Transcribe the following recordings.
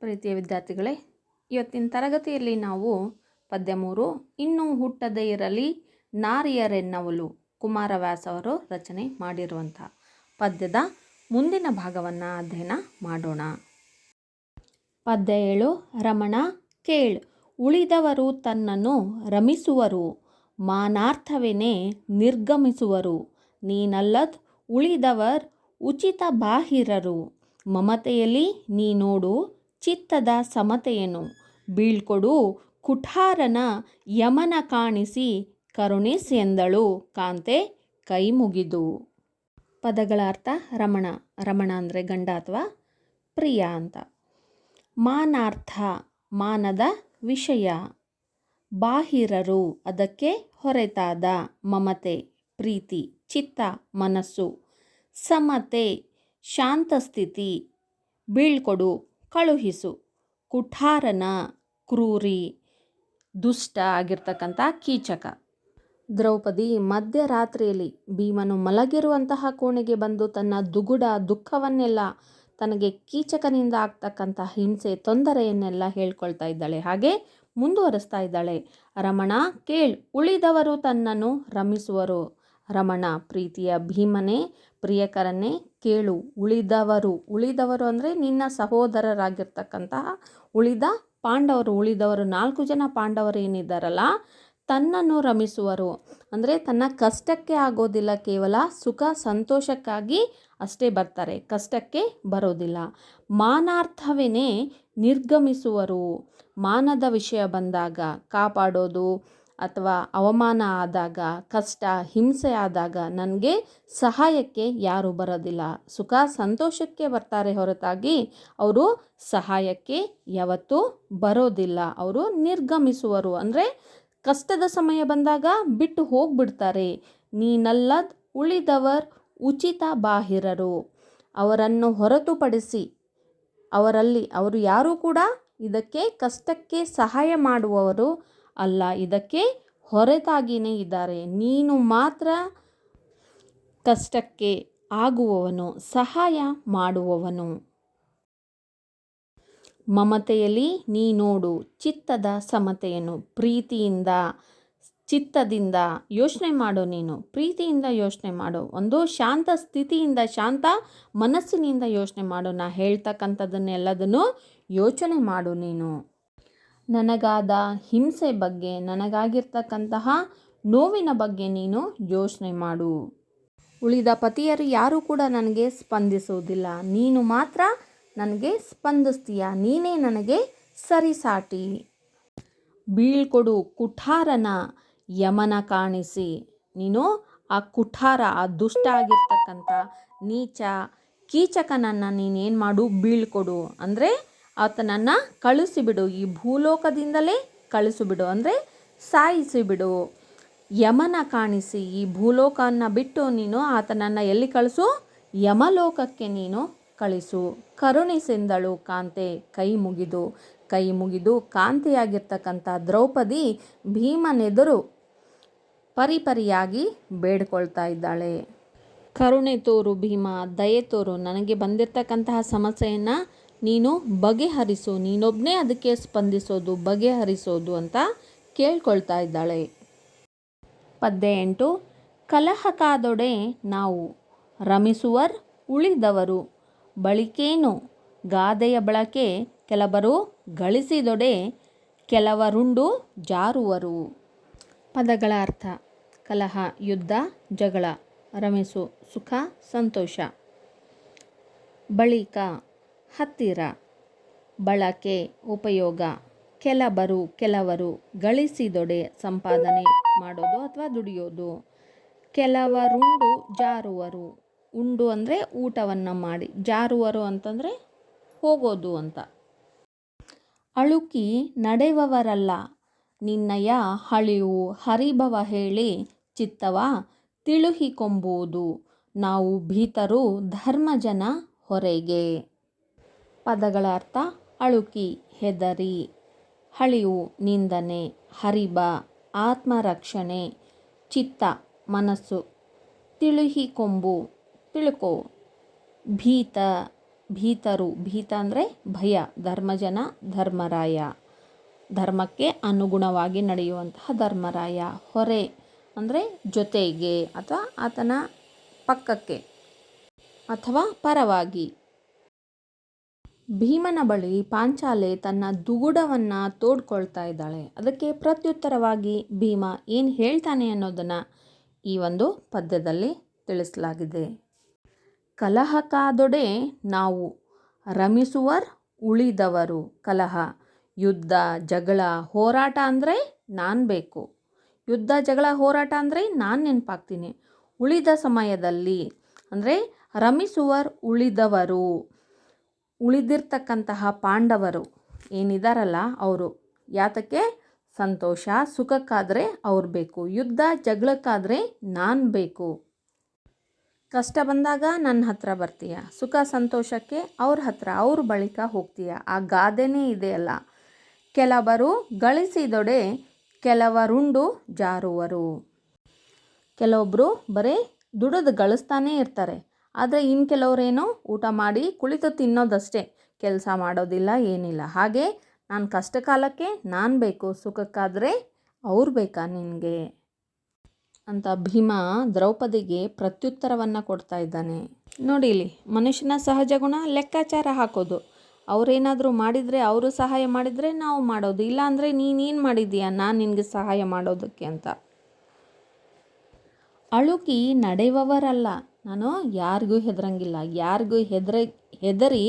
ಪ್ರೀತಿಯ ವಿದ್ಯಾರ್ಥಿಗಳೇ, ಇವತ್ತಿನ ತರಗತಿಯಲ್ಲಿ ನಾವು ಪದ್ಯ 3 ಇನ್ನೂ ಹುಟ್ಟದೇ ಇರಲಿ ನಾರಿಯರೆನ್ನವಲು ಕುಮಾರವ್ಯಾಸ ಅವರು ರಚನೆ ಮಾಡಿರುವಂಥ ಪದ್ಯದ ಮುಂದಿನ ಭಾಗವನ್ನು ಅಧ್ಯಯನ ಮಾಡೋಣ. ಪದ್ಯ 7. ರಮಣ ಕೇಳ್ ಉಳಿದವರು ತನ್ನನ್ನು ರಮಿಸುವರು, ಮಾನಾರ್ಥವೇನೆ ನಿರ್ಗಮಿಸುವರು. ನೀನಲ್ಲದ್ ಉಳಿದವರ್ ಉಚಿತ ಬಾಹಿರರು, ಮಮತೆಯಲ್ಲಿ ನೀ ನೋಡು ಚಿತ್ತದ ಸಮತೆಯನು. ಬೀಳ್ಕೊಡು ಕುಠಾರನ ಯಮನ ಕಾಣಿಸಿ, ಕರುಣಿಸೆಂದಳು ಕಾಂತೆ ಕೈ ಮುಗಿದು. ಪದಗಳ ಅರ್ಥ. ರಮಣ, ರಮಣ ಅಂದರೆ ಗಂಡ ಅಥವಾ ಪ್ರಿಯ ಅಂತ. ಮಾನಾರ್ಥ, ಮಾನದ ವಿಷಯ. ಬಾಹಿರರು, ಅದಕ್ಕೆ ಹೊರತಾದ. ಮಮತೆ, ಪ್ರೀತಿ. ಚಿತ್ತ, ಮನಸ್ಸು. ಸಮತೆ, ಶಾಂತಸ್ಥಿತಿ. ಬೀಳ್ಕೊಡು, ಕಳುಹಿಸು. ಕುಠಾರನ, ಕ್ರೂರಿ, ದುಷ್ಟ ಆಗಿರ್ತಕ್ಕಂಥ ಕೀಚಕ. ದ್ರೌಪದಿ ಮಧ್ಯರಾತ್ರಿಯಲ್ಲಿ ಭೀಮನು ಮಲಗಿರುವಂತಹ ಕೋಣೆಗೆ ಬಂದು ತನ್ನ ದುಗುಡ ದುಃಖವನ್ನೆಲ್ಲ, ತನಗೆ ಕೀಚಕನಿಂದ ಆಗ್ತಕ್ಕಂಥ ಹಿಂಸೆ ತೊಂದರೆಯನ್ನೆಲ್ಲ ಹೇಳ್ಕೊಳ್ತಾ ಇದ್ದಾಳೆ. ಹಾಗೆ ಮುಂದುವರಿಸ್ತಾ ಇದ್ದಾಳೆ. ರಮಣ ಕೇಳ್ ಉಳಿದವರು ತನ್ನನ್ನು ರಮಿಸುವರು. ರಮಣ ಪ್ರೀತಿಯ ಭೀಮನೇ, ಪ್ರಿಯಕರನ್ನೇ ಕೇಳು. ಉಳಿದವರು ಅಂದರೆ ನಿನ್ನ ಸಹೋದರರಾಗಿರ್ತಕ್ಕಂತಹ ಉಳಿದ ಪಾಂಡವರು. ಉಳಿದವರು 4 ಜನ ಪಾಂಡವರು ಏನಿದ್ದಾರಲ್ಲ, ತನ್ನನ್ನು ರಮಿಸುವರು ಅಂದರೆ ತನ್ನ ಕಷ್ಟಕ್ಕೆ ಆಗೋದಿಲ್ಲ, ಕೇವಲ ಸುಖ ಸಂತೋಷಕ್ಕಾಗಿ ಅಷ್ಟೇ ಬರ್ತಾರೆ, ಕಷ್ಟಕ್ಕೆ ಬರೋದಿಲ್ಲ. ಮಾನಾರ್ಥವೇನೆ ನಿರ್ಗಮಿಸುವರು, ಮಾನದ ವಿಷಯ ಬಂದಾಗ, ಕಾಪಾಡೋದು ಅಥವಾ ಅವಮಾನ ಆದಾಗ, ಕಷ್ಟ ಹಿಂಸೆ ಆದಾಗ ನನಗೆ ಸಹಾಯಕ್ಕೆ ಯಾರೂ ಬರೋದಿಲ್ಲ, ಸುಖ ಸಂತೋಷಕ್ಕೆ ಬರ್ತಾರೆ ಹೊರತಾಗಿ ಅವರು ಸಹಾಯಕ್ಕೆ ಯಾವತ್ತೂ ಬರೋದಿಲ್ಲ. ಅವರು ನಿರ್ಗಮಿಸುವರು ಅಂದರೆ ಕಷ್ಟದ ಸಮಯ ಬಂದಾಗ ಬಿಟ್ಟು ಹೋಗ್ಬಿಡ್ತಾರೆ. ನೀನಲ್ಲದ್ ಉಳಿದವರ್ ಉಚಿತ ಬಾಹಿರರು, ಅವರನ್ನು ಹೊರತುಪಡಿಸಿ ಅವರು ಯಾರೂ ಕೂಡ ಇದಕ್ಕೆ ಕಷ್ಟಕ್ಕೆ ಸಹಾಯ ಮಾಡುವವರು ಅಲ್ಲ, ಇದಕ್ಕೆ ಹೊರತಾಗಿಯೇ ಇದ್ದಾರೆ. ನೀನು ಮಾತ್ರ ಕಷ್ಟಕ್ಕೆ ಆಗುವವನು, ಸಹಾಯ ಮಾಡುವವನು. ಮಮತೆಯಲ್ಲಿ ನೀ ನೋಡು ಚಿತ್ತದ ಸಮತೆಯನ್ನು. ಪ್ರೀತಿಯಿಂದ, ಚಿತ್ತದಿಂದ ಯೋಚನೆ ಮಾಡು. ನೀನು ಪ್ರೀತಿಯಿಂದ ಯೋಚನೆ ಮಾಡು. ಒಂದು ಶಾಂತ ಸ್ಥಿತಿಯಿಂದ, ಶಾಂತ ಮನಸ್ಸಿನಿಂದ ಯೋಚನೆ ಮಾಡು. ನಾ ಹೇಳ್ತಕ್ಕಂಥದ್ದನ್ನೆಲ್ಲದನ್ನು ಯೋಚನೆ ಮಾಡು. ನೀನು ನನಗಾದ ಹಿಂಸೆ ಬಗ್ಗೆ, ನನಗಾಗಿರ್ತಕ್ಕಂತಹ ನೋವಿನ ಬಗ್ಗೆ ನೀನು ಯೋಚನೆ ಮಾಡು. ಉಳಿದ ಪತಿಯರು ಯಾರೂ ಕೂಡ ನನಗೆ ಸ್ಪಂದಿಸುವುದಿಲ್ಲ, ನೀನು ಮಾತ್ರ ನನಗೆ ಸ್ಪಂದಿಸ್ತೀಯ, ನೀನೇ ನನಗೆ ಸರಿಸಾಟಿ. ಬೀಳ್ಕೊಡು ಕುಠಾರನ ಯಮನ ಕಾಣಿಸಿ, ನೀನು ಆ ಕುಠಾರ, ಆ ದುಷ್ಟ ಆಗಿರ್ತಕ್ಕಂಥ ನೀಚ ಕೀಚಕನನ್ನು ನೀನೇನು ಮಾಡು, ಬೀಳ್ಕೊಡು ಅಂದರೆ ಆತನನ್ನು ಕಳಿಸಿಬಿಡು, ಈ ಭೂಲೋಕದಿಂದಲೇ ಕಳಿಸಿಬಿಡು ಅಂದರೆ ಸಾಯಿಸಿಬಿಡು. ಯಮನ ಕಾಣಿಸಿ, ಈ ಭೂಲೋಕವನ್ನು ಬಿಟ್ಟು ನೀನು ಆತನನ್ನು ಎಲ್ಲಿ ಕಳಿಸು, ಯಮಲೋಕಕ್ಕೆ ನೀನು ಕಳಿಸು. ಕರುಣಿಸೆಂದಳು ಕಾಂತೆ ಕೈ ಮುಗಿದು ಕಾಂತೆಯಾಗಿರ್ತಕ್ಕಂಥ ದ್ರೌಪದಿ ಭೀಮನೆದುರು ಪರಿಪರಿಯಾಗಿ ಬೇಡ್ಕೊಳ್ತಾ ಇದ್ದಾಳೆ. ಕರುಣೆ ತೋರು ಭೀಮ, ದಯೆ ತೋರು, ನನಗೆ ಬಂದಿರತಕ್ಕಂತಹ ಸಮಸ್ಯೆಯನ್ನು ನೀನು ಬಗೆಹರಿಸು, ನೀನೊಬ್ಬನೇ ಅದಕ್ಕೆ ಸ್ಪಂದಿಸೋದು, ಬಗೆಹರಿಸೋದು ಅಂತ ಕೇಳ್ಕೊಳ್ತಾ ಇದ್ದಾಳೆ. ಪದ್ಯ 8. ಕಲಹಕಾದೊಡೆ ನಾವು ರಮಿಸುವರ್ ಉಳಿದವರು, ಬಳಿಕೇನು ಗಾದೆಯ ಬಳಕೆ ಕೆಲವರು ಗಳಿಸಿದೊಡೆ, ಕೆಲವರುಂಡು ಜಾರುವರು. ಪದಗಳ ಅರ್ಥ. ಕಲಹ ಯುದ್ಧ, ಜಗಳ. ರಮಿಸು ಸುಖ ಸಂತೋಷ. ಬಳಿಕ ಹತ್ತಿರ. ಬಳಕೆ ಉಪಯೋಗ. ಕೆಲವರು. ಗಳಿಸಿದೊಡೆ ಸಂಪಾದನೆ ಮಾಡೋದು ಅಥವಾ ದುಡಿಯೋದು. ಕೆಲವರುಂಡು ಜಾರುವರು. ಉಂಡು ಅಂದರೆ ಊಟವನ್ನು ಮಾಡಿ, ಜಾರುವರು ಅಂತಂದರೆ ಹೋಗೋದು ಅಂತ. ಅಳುಕಿ ನಡೆವವರಲ್ಲ ನಿನ್ನಯ ಹಳಿವು, ಹರಿಭವ ಹೇಳಿ ಚಿತ್ತವ ತಿಳುಹಿಕೊಂಬುವುದು. ನಾವು ಭೀತರು ಧರ್ಮಜನ ಹೊರೆಗೆ. ಪದಗಳ ಅರ್ಥ. ಅಳುಕಿ ಹೆದರಿ, ಹಳಿವು ನಿಂದನೆ, ಹರಿಭ ಆತ್ಮರಕ್ಷಣೆ, ಚಿತ್ತ ಮನಸ್ಸು, ತಿಳುಹಿಕೊಂಬು ತಿಳ್ಕೋ, ಭೀತ ಭೀತರು, ಭೀತ ಅಂದರೆ ಭಯ, ಧರ್ಮಜನ ಧರ್ಮರಾಯ, ಧರ್ಮಕ್ಕೆ ಅನುಗುಣವಾಗಿ ನಡೆಯುವಂತಹ ಧರ್ಮರಾಯ. ಹೊರೆ ಅಂದರೆ ಜೊತೆಗೆ ಅಥವಾ ಆತನ ಪಕ್ಕಕ್ಕೆ ಅಥವಾ ಪರವಾಗಿ. ಭೀಮನ ಬಳಿ ಪಾಂಚಾಲೆ ತನ್ನ ದುಗುಡವನ್ನು ತೋಡ್ಕೊಳ್ತಾ ಇದ್ದಾಳೆ. ಅದಕ್ಕೆ ಪ್ರತ್ಯುತ್ತರವಾಗಿ ಭೀಮ ಏನು ಹೇಳ್ತಾನೆ ಅನ್ನೋದನ್ನು ಈ ಒಂದು ಪದ್ಯದಲ್ಲಿ ತಿಳಿಸಲಾಗಿದೆ. ಕಲಹಕಾದೊಡೆ ನಾವು ರಮಿಸುವರ್ ಉಳಿದವರು. ಕಲಹ, ಯುದ್ಧ, ಜಗಳ, ಹೋರಾಟ ಅಂದರೆ ನಾನು ಬೇಕು. ಯುದ್ಧ, ಜಗಳ, ಹೋರಾಟ ಅಂದರೆ ನಾನು ನೆನಪಾಗ್ತೀನಿ. ಉಳಿದ ಸಮಯದಲ್ಲಿ ಅಂದರೆ ರಮಿಸುವರ್ ಉಳಿದವರು, ಉಳಿದಿರ್ತಕ್ಕಂತಹ ಪಾಂಡವರು ಏನಿದಾರಲ್ಲ ಅವರು. ಯಾತಕ್ಕೆ? ಸಂತೋಷ ಸುಖಕ್ಕಾದರೆ ಅವ್ರು ಬೇಕು, ಯುದ್ಧ ಜಗಳಕ್ಕಾದರೆ ನಾನು ಬೇಕು. ಕಷ್ಟ ಬಂದಾಗ ನನ್ನ ಹತ್ರ ಬರ್ತೀಯ, ಸುಖ ಸಂತೋಷಕ್ಕೆ ಅವ್ರ ಹತ್ರ ಅವ್ರ ಬಳಿಕ ಹೋಗ್ತೀಯ. ಆ ಗಾದೆನೇ ಇದೆಯಲ್ಲ, ಕೆಲವರು ಗಳಿಸಿದೊಡೆ ಕೆಲವರುಂಡು ಜಾರುವರು. ಕೆಲವೊಬ್ಬರು ಬರೀ ದುಡಿದು ಗಳಿಸ್ತಾನೇ ಇರ್ತಾರೆ, ಆದರೆ ಇನ್ನು ಕೆಲವರೇನೋ ಊಟ ಮಾಡಿ ಕುಳಿತು ತಿನ್ನೋದಷ್ಟೇ, ಕೆಲಸ ಮಾಡೋದಿಲ್ಲ, ಏನಿಲ್ಲ. ಹಾಗೆ ನಾನು ಕಷ್ಟ ಕಾಲಕ್ಕೆ ನಾನು ಬೇಕು, ಸುಖಕ್ಕಾದರೆ ಅವ್ರು ಬೇಕಾ ನಿನಗೆ ಅಂತ ಭೀಮ ದ್ರೌಪದಿಗೆ ಪ್ರತ್ಯುತ್ತರವನ್ನು ಕೊಡ್ತಾ ಇದ್ದಾನೆ. ನೋಡಿ ಇಲ್ಲಿ ಮನುಷ್ಯನ ಸಹಜ ಗುಣ ಲೆಕ್ಕಾಚಾರ ಹಾಕೋದು. ಅವರೇನಾದರೂ ಮಾಡಿದರೆ, ಅವರು ಸಹಾಯ ಮಾಡಿದರೆ ನಾವು ಮಾಡೋದು, ಇಲ್ಲ ಅಂದರೆ ನೀನೇನು ಮಾಡಿದ್ದೀಯಾ ನಾನು ನಿನಗೆ ಸಹಾಯ ಮಾಡೋದಕ್ಕೆ ಅಂತ. ಅಳುಕಿ ನಡೆಯುವವರಲ್ಲ, ನಾನು ಯಾರಿಗೂ ಹೆದರಂಗಿಲ್ಲ, ಯಾರಿಗೂ ಹೆದರಿ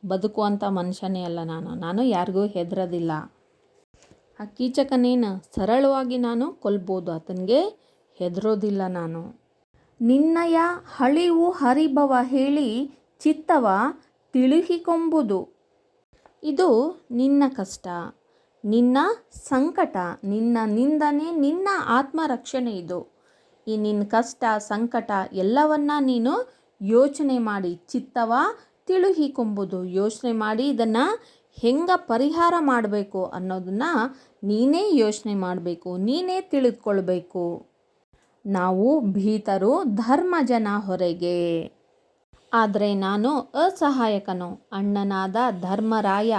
ಬದುಕುವಂಥ ಮನುಷ್ಯನೇ ಅಲ್ಲ ನಾನು ಯಾರಿಗೂ ಹೆದರೋದಿಲ್ಲ. ಆ ಕೀಚಕನೇನು ಸರಳವಾಗಿ ನಾನು ಕೊಲ್ಬೋದು, ಆತನಿಗೆ ಹೆದರೋದಿಲ್ಲ ನಾನು. ನಿನ್ನಯ ಹಳಿವು ಹರಿಭವ ಹೇಳಿ ಚಿತ್ತವ ತಿಳಿಹಿಕೊಂಬುದು. ಇದು ನಿನ್ನ ಕಷ್ಟ, ನಿನ್ನ ಸಂಕಟ, ನಿನ್ನ ನಿಂದನೆ, ನಿನ್ನ ಆತ್ಮರಕ್ಷಣೆ. ಇದು ಈ ನಿನ್ನ ಕಷ್ಟ ಸಂಕಟ ಎಲ್ಲವನ್ನ ನೀನು ಯೋಚನೆ ಮಾಡಿ, ಚಿತ್ತವ ತಿಳಿಹಿಕೊಂಬುದು, ಯೋಚನೆ ಮಾಡಿ ಇದನ್ನು ಹೆಂಗೆ ಪರಿಹಾರ ಮಾಡಬೇಕು ಅನ್ನೋದನ್ನು ನೀನೇ ಯೋಚನೆ ಮಾಡಬೇಕು, ನೀನೇ ತಿಳಿದುಕೊಳ್ಬೇಕು. ನಾವು ಭೀತರು ಧರ್ಮಜನ ಹೊರಗೆ, ಆದರೆ ನಾನು ಅಸಹಾಯಕನು. ಅಣ್ಣನಾದ ಧರ್ಮರಾಯ,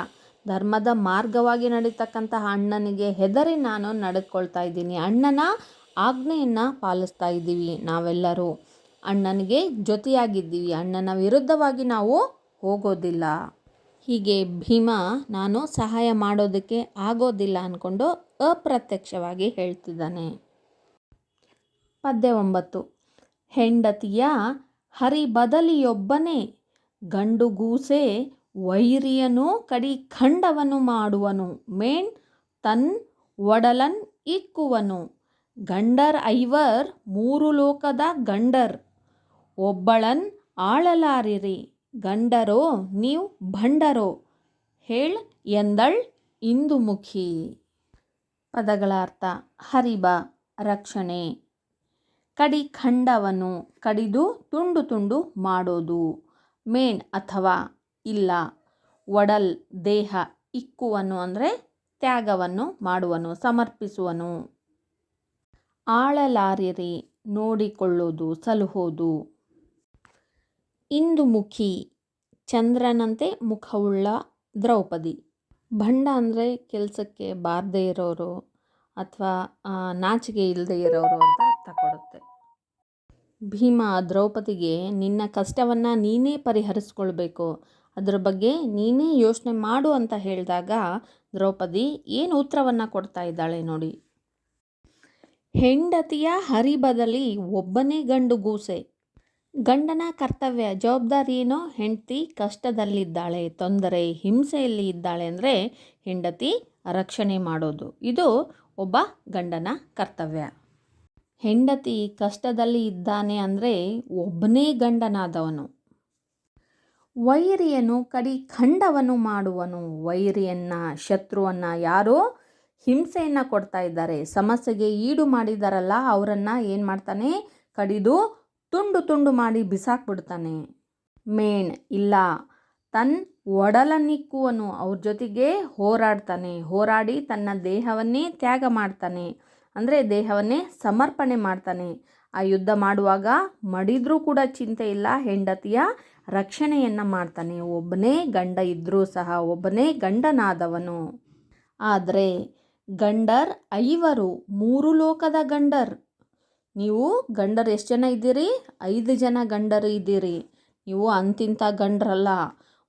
ಧರ್ಮದ ಮಾರ್ಗವಾಗಿ ನಡೀತಕ್ಕಂತಹ ಅಣ್ಣನಿಗೆ ಹೆದರಿ ನಾನು ನಡೆದುಕೊಳ್ತಾ ಇದ್ದೀನಿ. ಅಣ್ಣನ ಆಜ್ಞೆಯನ್ನು ಪಾಲಿಸ್ತಾ ಇದ್ದೀವಿ ನಾವೆಲ್ಲರೂ, ಅಣ್ಣನಿಗೆ ಜೊತೆಯಾಗಿದ್ದೀವಿ, ಅಣ್ಣನ ವಿರುದ್ಧವಾಗಿ ನಾವು ಹೋಗೋದಿಲ್ಲ. ಹೀಗೆ ಭೀಮ ನಾನು ಸಹಾಯ ಮಾಡೋದಕ್ಕೆ ಆಗೋದಿಲ್ಲ ಅಂದ್ಕೊಂಡು ಅಪ್ರತ್ಯಕ್ಷವಾಗಿ ಹೇಳ್ತಿದ್ದಾನೆ. ಪದ್ಯ 9. ಹೆಂಡತಿಯ ಹರಿಬದಲಿಯೊಬ್ಬನೇ ಗಂಡುಗೂಸೆ ವೈರಿಯನು ಕಡಿ ಖಂಡವನು ಮಾಡುವನು. ಮೇಣ್ ತನ್ ಒಡಲನ್ ಇಕ್ಕುವನು. ಗಂಡರ್ ಐವರ್ ಮೂರು ಲೋಕದ ಗಂಡರ್ ಒಬ್ಬಳನ್ ಆಳಲಾರಿರಿ. ಗಂಡರೋ ನೀವು ಭಂಡರೋ ಹೇಳ್ ಎಂದಳ್ ಇಂದುಮುಖಿ. ಪದಗಳ ಅರ್ಥ: ಹರಿಬ ರಕ್ಷಣೆ, ಕಡಿ ಖಂಡವನು ಕಡಿದು ತುಂಡು ತುಂಡು ಮಾಡೋದು, ಮೇಣ್ ಅಥವಾ ಇಲ್ಲ, ಒಡಲ್ ದೇಹ, ಇಕ್ಕುವನು ಅಂದರೆ ತ್ಯಾಗವನ್ನು ಮಾಡುವನು, ಸಮರ್ಪಿಸುವನು. ಆಳಲಾರಿರಿ ನೋಡಿಕೊಳ್ಳೋದು, ಸಲುಹೋದು. ಇಂದುಮುಖಿ ಚಂದ್ರನಂತೆ ಮುಖವುಳ್ಳ ದ್ರೌಪದಿ. ಭಂಡ ಅಂದರೆ ಕೆಲಸಕ್ಕೆ ಬಾರದೇ ಇರೋರು ಅಥವಾ ನಾಚಿಕೆ ಇಲ್ಲದೆ ಇರೋರು ಅಂತ ಅರ್ಥ ಕೊಡುತ್ತೆ. ಭೀಮ ದ್ರೌಪದಿಗೆ ನಿನ್ನ ಕಷ್ಟವನ್ನು ನೀನೇ ಪರಿಹರಿಸ್ಕೊಳ್ಬೇಕು, ಅದರ ಬಗ್ಗೆ ನೀನೇ ಯೋಚನೆ ಮಾಡು ಅಂತ ಹೇಳಿದಾಗ ದ್ರೌಪದಿ ಏನು ಉತ್ತರವನ್ನು ಕೊಡ್ತಾ ಇದ್ದಾಳೆ ನೋಡಿ. ಹೆಂಡತಿಯ ಹರಿಬದಲಿ ಒಬ್ಬನೇ ಗಂಡು ಗೂಸೆ. ಗಂಡನ ಕರ್ತವ್ಯ ಜವಾಬ್ದಾರಿ ಏನೋ, ಹೆಂಡತಿ ಕಷ್ಟದಲ್ಲಿದ್ದಾಳೆ, ತೊಂದರೆ ಹಿಂಸೆಯಲ್ಲಿ ಇದ್ದಾಳೆ ಅಂದರೆ ಹೆಂಡತಿ ರಕ್ಷಣೆ ಮಾಡೋದು, ಇದು ಒಬ್ಬ ಗಂಡನ ಕರ್ತವ್ಯ. ಹೆಂಡತಿ ಕಷ್ಟದಲ್ಲಿ ಇದ್ದಾನೆ ಅಂದರೆ ಒಬ್ಬನೇ ಗಂಡನಾದವನು. ವೈರಿಯನು ಕಡಿ ಖಂಡವನು ಮಾಡುವನು. ವೈರಿಯನ್ನು, ಶತ್ರುವನ್ನು, ಯಾರೋ ಹಿಂಸೆಯನ್ನು ಕೊಡ್ತಾ ಇದ್ದಾರೆ, ಸಮಸ್ಯೆಗೆ ಈಡು ಮಾಡಿದಾರಲ್ಲ ಅವರನ್ನು ಏನು ಮಾಡ್ತಾನೆ, ಕಡಿದು ತುಂಡು ತುಂಡು ಮಾಡಿ ಬಿಸಾಕ್ಬಿಡ್ತಾನೆ. ಮೇಣ್ ಇಲ್ಲ, ತನ್ನ ಒಡಲನ್ನಿಕ್ಕುವನು, ಅವ್ರ ಜೊತೆಗೆ ಹೋರಾಡ್ತಾನೆ, ಹೋರಾಡಿ ತನ್ನ ದೇಹವನ್ನೇ ತ್ಯಾಗ ಮಾಡ್ತಾನೆ, ಅಂದರೆ ದೇಹವನ್ನೇ ಸಮರ್ಪಣೆ ಮಾಡ್ತಾನೆ. ಆ ಯುದ್ಧ ಮಾಡುವಾಗ ಮಡಿದ್ರೂ ಕೂಡ ಚಿಂತೆ ಇಲ್ಲ, ಹೆಂಡತಿಯ ರಕ್ಷಣೆಯನ್ನು ಮಾಡ್ತಾನೆ. ಒಬ್ಬನೇ ಗಂಡ ಇದ್ದರೂ ಸಹ ಒಬ್ಬನೇ ಗಂಡನಾದವನು. ಆದರೆ ಗಂಡರ್ 5 3 ಲೋಕದ ಗಂಡರ್. ನೀವು ಗಂಡರು ಎಷ್ಟು ಜನ ಇದ್ದೀರಿ? 5 ಜನ ಗಂಡರು ಇದ್ದೀರಿ. ನೀವು ಅಂತಿಂಥ ಗಂಡರಲ್ಲ,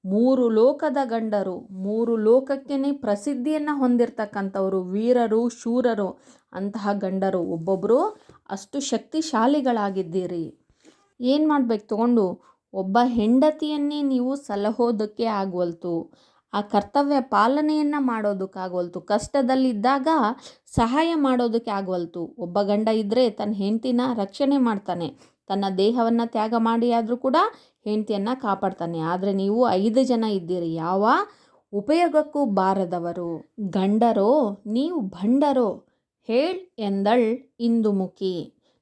3 ಲೋಕದ ಗಂಡರು. 3 ಲೋಕಕ್ಕೇ ಪ್ರಸಿದ್ಧಿಯನ್ನು ಹೊಂದಿರತಕ್ಕಂಥವರು, ವೀರರು, ಶೂರರು. ಅಂತಹ ಗಂಡರು ಒಬ್ಬೊಬ್ಬರು ಅಷ್ಟು ಶಕ್ತಿಶಾಲಿಗಳಾಗಿದ್ದೀರಿ. ಏನು ಮಾಡಬೇಕು? ತಗೊಂಡು ಒಬ್ಬ ಹೆಂಡತಿಯನ್ನೇ ನೀವು ಸಲಹೋದಕ್ಕೆ ಆಗವಲ್ತು, ಆ ಕರ್ತವ್ಯ ಪಾಲನೆಯನ್ನು ಮಾಡೋದಕ್ಕಾಗವಲ್ತು, ಕಷ್ಟದಲ್ಲಿದ್ದಾಗ ಸಹಾಯ ಮಾಡೋದಕ್ಕೆ ಆಗವಲ್ತು. ಒಬ್ಬ ಗಂಡ ಇದ್ದರೆ ತನ್ನ ಹೆಂಡತಿನ ರಕ್ಷಣೆ ಮಾಡ್ತಾನೆ, ತನ್ನ ದೇಹವನ್ನು ತ್ಯಾಗ ಮಾಡಿ ಆದರೂ ಕೂಡ ಹೆಂಡತಿಯನ್ನು ಕಾಪಾಡ್ತಾನೆ. ಆದರೆ ನೀವು 5 ಜನ ಇದ್ದೀರಿ, ಯಾವ ಉಪಯೋಗಕ್ಕೂ ಬಾರದವರು. ಗಂಡರೋ ನೀವು ಭಂಡರೋ ಹೇಳ್ ಎಂದಳ್ ಇಂದುಮುಖಿ.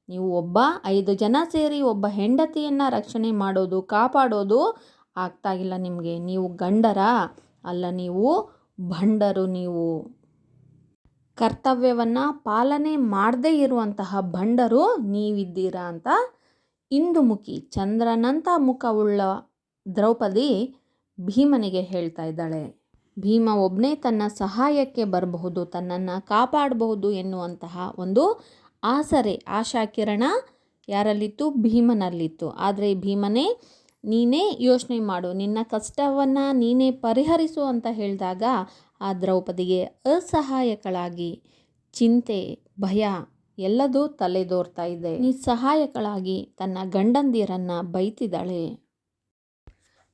ನೀವು 5 ಜನ ಸೇರಿ ಒಬ್ಬ ಹೆಂಡತಿಯನ್ನು ರಕ್ಷಣೆ ಮಾಡೋದು, ಕಾಪಾಡೋದು ಆಗ್ತಾಯಿಲ್ಲ ನಿಮಗೆ. ನೀವು ಗಂಡರ ಅಲ್ಲ, ನೀವು ಭಂಡರು. ನೀವು ಕರ್ತವ್ಯವನ್ನು ಪಾಲನೆ ಮಾಡದೇ ಇರುವಂತಹ ಭಂಡರು ನೀವಿದ್ದೀರಾ ಅಂತ ಇಂದುಮುಖಿ, ಚಂದ್ರನಂಥ ಮುಖವುಳ್ಳ ದ್ರೌಪದಿ ಭೀಮನಿಗೆ ಹೇಳ್ತಾ ಇದ್ದಾಳೆ. ಭೀಮ ಒಬ್ಬನೇ ತನ್ನ ಸಹಾಯಕ್ಕೆ ಬರಬಹುದು, ತನ್ನನ್ನು ಕಾಪಾಡಬಹುದು ಎನ್ನುವಂತಹ ಒಂದು ಆಸರೆ, ಆಶಾಕಿರಣ ಯಾರಲ್ಲಿತ್ತು? ಭೀಮನಲ್ಲಿತ್ತು. ಆದರೆ ಭೀಮನೇ ನೀನೇ ಯೋಚನೆ ಮಾಡು, ನಿನ್ನ ಕಷ್ಟವನ್ನು ನೀನೇ ಪರಿಹರಿಸು ಅಂತ ಹೇಳಿದಾಗ ಆ ದ್ರೌಪದಿಗೆ ಅಸಹಾಯಕಳಾಗಿ ಚಿಂತೆ, ಭಯ ಎಲ್ಲದೂ ತಲೆದೋರ್ತಾ ಇದೆ. ನಿಸ್ಸಹಾಯಕಳಾಗಿ ತನ್ನ ಗಂಡಂದಿರನ್ನು ಬೈತಿದ್ದಾಳೆ.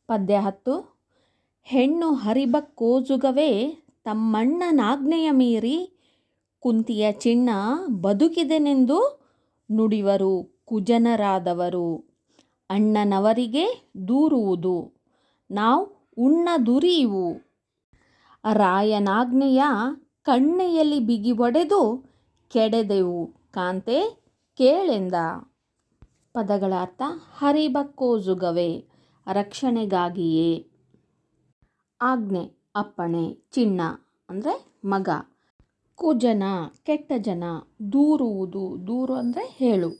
ಪದ್ಯ 10. ಹೆಣ್ಣು ಹರಿಬಕ್ಕೋಜುಗವೇ ತಮ್ಮಣ್ಣನಾಜ್ಞೆಯ ಮೀರಿ ಕುಂತಿಯ ಚಿಣ್ಣ ಬದುಕಿದೆನೆಂದು ನುಡಿವರು ಕುಜನರಾದವರು. ಅಣ್ಣನವರಿಗೆ ದೂರುವುದು ನಾವು ಉಣ್ಣದುರಿಯುವು. ರಾಯನಾಜ್ಞೆಯ ಕಣ್ಣೆಯಲ್ಲಿ ಬಿಗಿ ಒಡೆದು ಕೆಡೆದೆವು ಕಾಂತೆ ಕೇಳೆಂದ. ಪದಗಳ ಅರ್ಥ: ಹರಿಬಕ್ಕೋಜುಗವೇ ರಕ್ಷಣೆಗಾಗಿಯೇ, ಆಜ್ಞೆ ಅಪ್ಪಣೆ, ಚಿಣ್ಣ ಅಂದರೆ ಮಗ, ಕುಜನ ಕೆಟ್ಟ ಜನ, ದೂರುವುದು ದೂರು ಅಂದರೆ ಹೇಳು.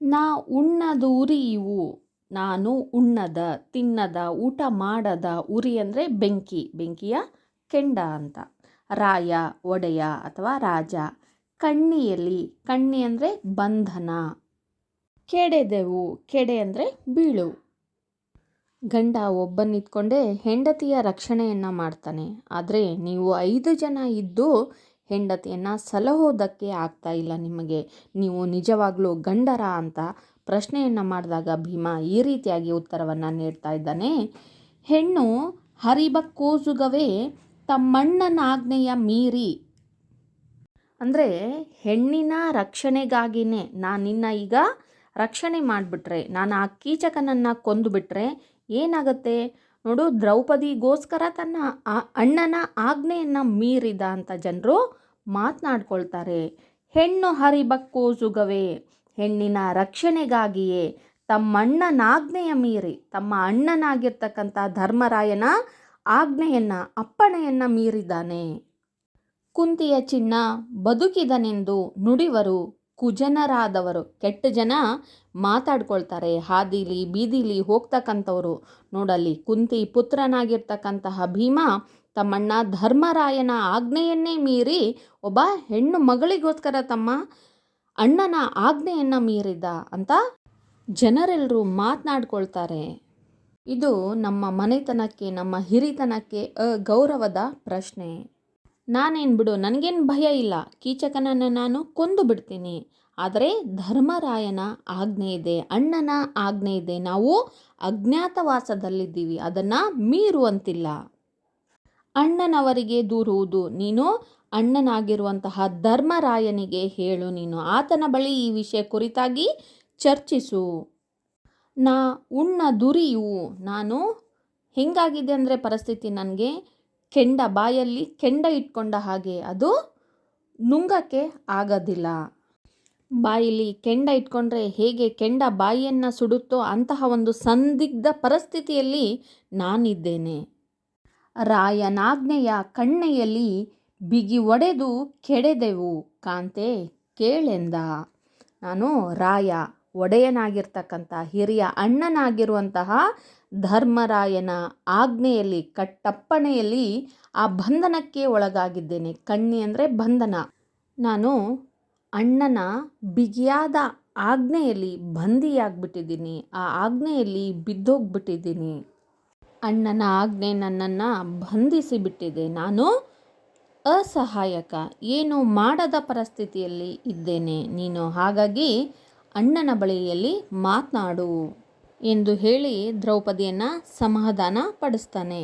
ನಾ ಉಣ್ಣದು ಉರಿಯುವು ನಾನು ಉಣ್ಣದ ತಿನ್ನದ ಊಟ ಮಾಡದ, ಉರಿ ಅಂದರೆ ಬೆಂಕಿ, ಬೆಂಕಿಯ ಕೆಂಡ ಅಂತ. ರಾಯ ಒಡೆಯ ಅಥವಾ ರಾಜ. ಕಣ್ಣಿಯಲ್ಲಿ, ಕಣ್ಣಿ ಅಂದರೆ ಬಂಧನ. ಕೆಡೆದೆವು, ಕೆಡೆ ಅಂದರೆ ಬೀಳು. ಗಂಡ ಒಬ್ಬನಿದ್ಕೊಂಡೇ ಹೆಂಡತಿಯ ರಕ್ಷಣೆಯನ್ನು ಮಾಡ್ತಾನೆ. ಆದರೆ ನೀವು 5 ಜನ ಇದ್ದು ಹೆಂಡತಿಯನ್ನು ಸಲಹೋದಕ್ಕೆ ಆಗ್ತಾ ಇಲ್ಲ ನಿಮಗೆ. ನೀವು ನಿಜವಾಗ್ಲೂ ಗಂಡರ ಅಂತ ಪ್ರಶ್ನೆಯನ್ನು ಮಾಡಿದಾಗ ಭೀಮ ಈ ರೀತಿಯಾಗಿ ಉತ್ತರವನ್ನು ನೀಡ್ತಾ ಇದ್ದಾನೆ. ಹೆಣ್ಣು ಹರಿಬಕ್ಕೋಜುಗವೇ ತಮ್ಮಣ್ಣನ ಆಜ್ಞೆಯ ಮೀರಿ ಅಂದರೆ ಹೆಣ್ಣಿನ ರಕ್ಷಣೆಗಾಗಿನೇ ನಾನು ನಿನ್ನ ಈಗ ರಕ್ಷಣೆ ಮಾಡಿಬಿಟ್ರೆ, ನಾನು ಆ ಕೀಚಕನನ್ನು ಕೊಂದುಬಿಟ್ರೆ ಏನಾಗುತ್ತೆ ನೋಡು, ದ್ರೌಪದಿಗೋಸ್ಕರ ತನ್ನ ಅಣ್ಣನ ಆಜ್ಞೆಯನ್ನು ಮೀರಿದ ಅಂತ ಜನರು ಮಾತನಾಡ್ಕೊಳ್ತಾರೆ. ಹೆಣ್ಣು ಹರಿಬಕ್ಕೋಜುಗವೇ, ಹೆಣ್ಣಿನ ರಕ್ಷಣೆಗಾಗಿಯೇ ತಮ್ಮಣ್ಣನ ಆಜ್ಞೆಯ ಮೀರಿ, ತಮ್ಮ ಅಣ್ಣನಾಗಿರ್ತಕ್ಕಂಥ ಧರ್ಮರಾಯನ ಆಜ್ಞೆಯನ್ನು ಅಪ್ಪಣೆಯನ್ನು ಮೀರಿದ್ದಾನೆ. ಕುಂತಿಯ ಚಿಣ್ಣ ಬದುಕಿದನೆಂದು ನುಡಿವರು ಕುಜನರಾದವರು. ಕೆಟ್ಟ ಜನ ಮಾತಾಡ್ಕೊಳ್ತಾರೆ, ಹಾದಿಲಿ ಬೀದಿಲಿ ಹೋಗ್ತಕ್ಕಂಥವ್ರು. ನೋಡಲ್ಲಿ ಕುಂತಿ ಪುತ್ರನಾಗಿರ್ತಕ್ಕಂತಹ ಭೀಮ ತಮ್ಮಣ್ಣ ಧರ್ಮರಾಯನ ಆಜ್ಞೆಯನ್ನೇ ಮೀರಿ ಒಬ್ಬ ಹೆಣ್ಣು ಮಗಳಿಗೋಸ್ಕರ ತಮ್ಮ ಅಣ್ಣನ ಆಜ್ಞೆಯನ್ನು ಮೀರಿದ ಅಂತ ಜನರೆಲ್ಲರೂ ಮಾತನಾಡ್ಕೊಳ್ತಾರೆ. ಇದು ನಮ್ಮ ಮನೆತನಕ್ಕೆ, ನಮ್ಮ ಹಿರಿತನಕ್ಕೆ ಗೌರವದ ಪ್ರಶ್ನೆ. ನಾನೇನು ಬಿಡು, ನನಗೇನು ಭಯ ಇಲ್ಲ, ಕೀಚಕನನ್ನು ನಾನು ಕೊಂದು ಬಿಡ್ತೀನಿ. ಆದರೆ ಧರ್ಮರಾಯನ ಆಜ್ಞೆ ಇದೆ, ಅಣ್ಣನ ಆಜ್ಞೆ ಇದೆ, ನಾವು ಅಜ್ಞಾತವಾಸದಲ್ಲಿದ್ದೀವಿ, ಅದನ್ನು ಮೀರುವಂತಿಲ್ಲ. ಅಣ್ಣನವರಿಗೆ ದೂರುವುದು, ನೀನು ಅಣ್ಣನಾಗಿರುವಂತಹ ಧರ್ಮರಾಯನಿಗೆ ಹೇಳು, ನೀನು ಆತನ ಬಳಿ ಈ ವಿಷಯ ಕುರಿತಾಗಿ ಚರ್ಚಿಸು. ನಾ ಉಣ್ಣದುರಿಯು, ನಾನು ಹೆಂಗಾಗಿದೆ ಅಂದರೆ ಪರಿಸ್ಥಿತಿ, ನನಗೆ ಕೆಂಡ, ಬಾಯಲ್ಲಿ ಕೆಂಡ ಇಟ್ಕೊಂಡ ಹಾಗೆ, ಅದು ನುಂಗಕ್ಕೆ ಆಗೋದಿಲ್ಲ. ಬಾಯಲ್ಲಿ ಕೆಂಡ ಇಟ್ಕೊಂಡ್ರೆ ಹೇಗೆ ಕೆಂಡ ಬಾಯಿಯನ್ನು ಸುಡುತ್ತೋ ಅಂತಹ ಒಂದು ಸಂದಿಗ್ಧ ಪರಿಸ್ಥಿತಿಯಲ್ಲಿ ನಾನಿದ್ದೇನೆ. ರಾಯನಾಜ್ಞೆಯ ಕಣ್ಣೆಯಲ್ಲಿ ಬಿಗಿ ಒಡೆದು ಕೆಡೆದೆವು ಕಾಂತೆ ಕೇಳೆಂದ. ನಾನು ರಾಯ ಒಡೆಯನಾಗಿರ್ತಕ್ಕಂಥ ಹಿರಿಯ ಅಣ್ಣನಾಗಿರುವಂತಹ ಧರ್ಮರಾಯನ ಆಜ್ಞೆಯಲ್ಲಿ, ಕಟ್ಟಪ್ಪಣೆಯಲ್ಲಿ ಆ ಬಂಧನಕ್ಕೆ ಒಳಗಾಗಿದ್ದೇನೆ. ಕಣ್ಣಿ ಅಂದರೆ ಬಂಧನ. ನಾನು ಅಣ್ಣನ ಬಿಗಿಯಾದ ಆಜ್ಞೆಯಲ್ಲಿ ಬಂದಿಯಾಗ್ಬಿಟ್ಟಿದ್ದೀನಿ, ಆ ಆಜ್ಞೆಯಲ್ಲಿ ಬಿದ್ದೋಗ್ಬಿಟ್ಟಿದ್ದೀನಿ. ಅಣ್ಣನ ಆಜ್ಞೆ ನನ್ನನ್ನು ಬಂಧಿಸಿ ಬಿಟ್ಟಿದೆ. ನಾನು ಅಸಹಾಯಕ, ಏನು ಮಾಡದ ಪರಿಸ್ಥಿತಿಯಲ್ಲಿ ಇದ್ದೇನೆ. ನೀನು ಹಾಗಾಗಿ ಅಣ್ಣನ ಬಳಿಯಲ್ಲಿ ಮಾತನಾಡು ಎಂದು ಹೇಳಿ ದ್ರೌಪದಿಯನ್ನು ಸಮಾಧಾನ ಪಡಿಸ್ತಾನೆ.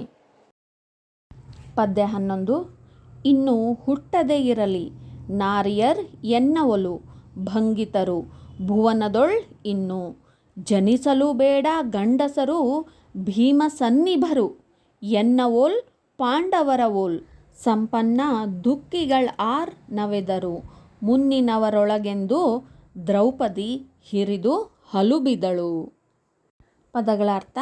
ಪದ್ಯ 11. ಇನ್ನು ಹುಟ್ಟದೇ ಇರಲಿ ನಾರಿಯರ್ ಎನ್ನವಲು ಭಂಗಿತರು ಭುವನದೊಳ್ ಇನ್ನು ಜನಿಸಲು ಬೇಡ ಗಂಡಸರು ಭೀಮಸನ್ನಿಭರು ಎನ್ನವೋಲ್ ಪಾಂಡವರವೋಲ್ ಸಂಪನ್ನ ದುಃಖಿಗಳ್ ಆರ್ ನವೆದರು ಮುನ್ನಿನವರೊಳಗೆಂದು ದ್ರೌಪದಿ ಹಿರಿದು ಹಲುಬಿದಳು. ಪದಗಳ ಅರ್ಥ: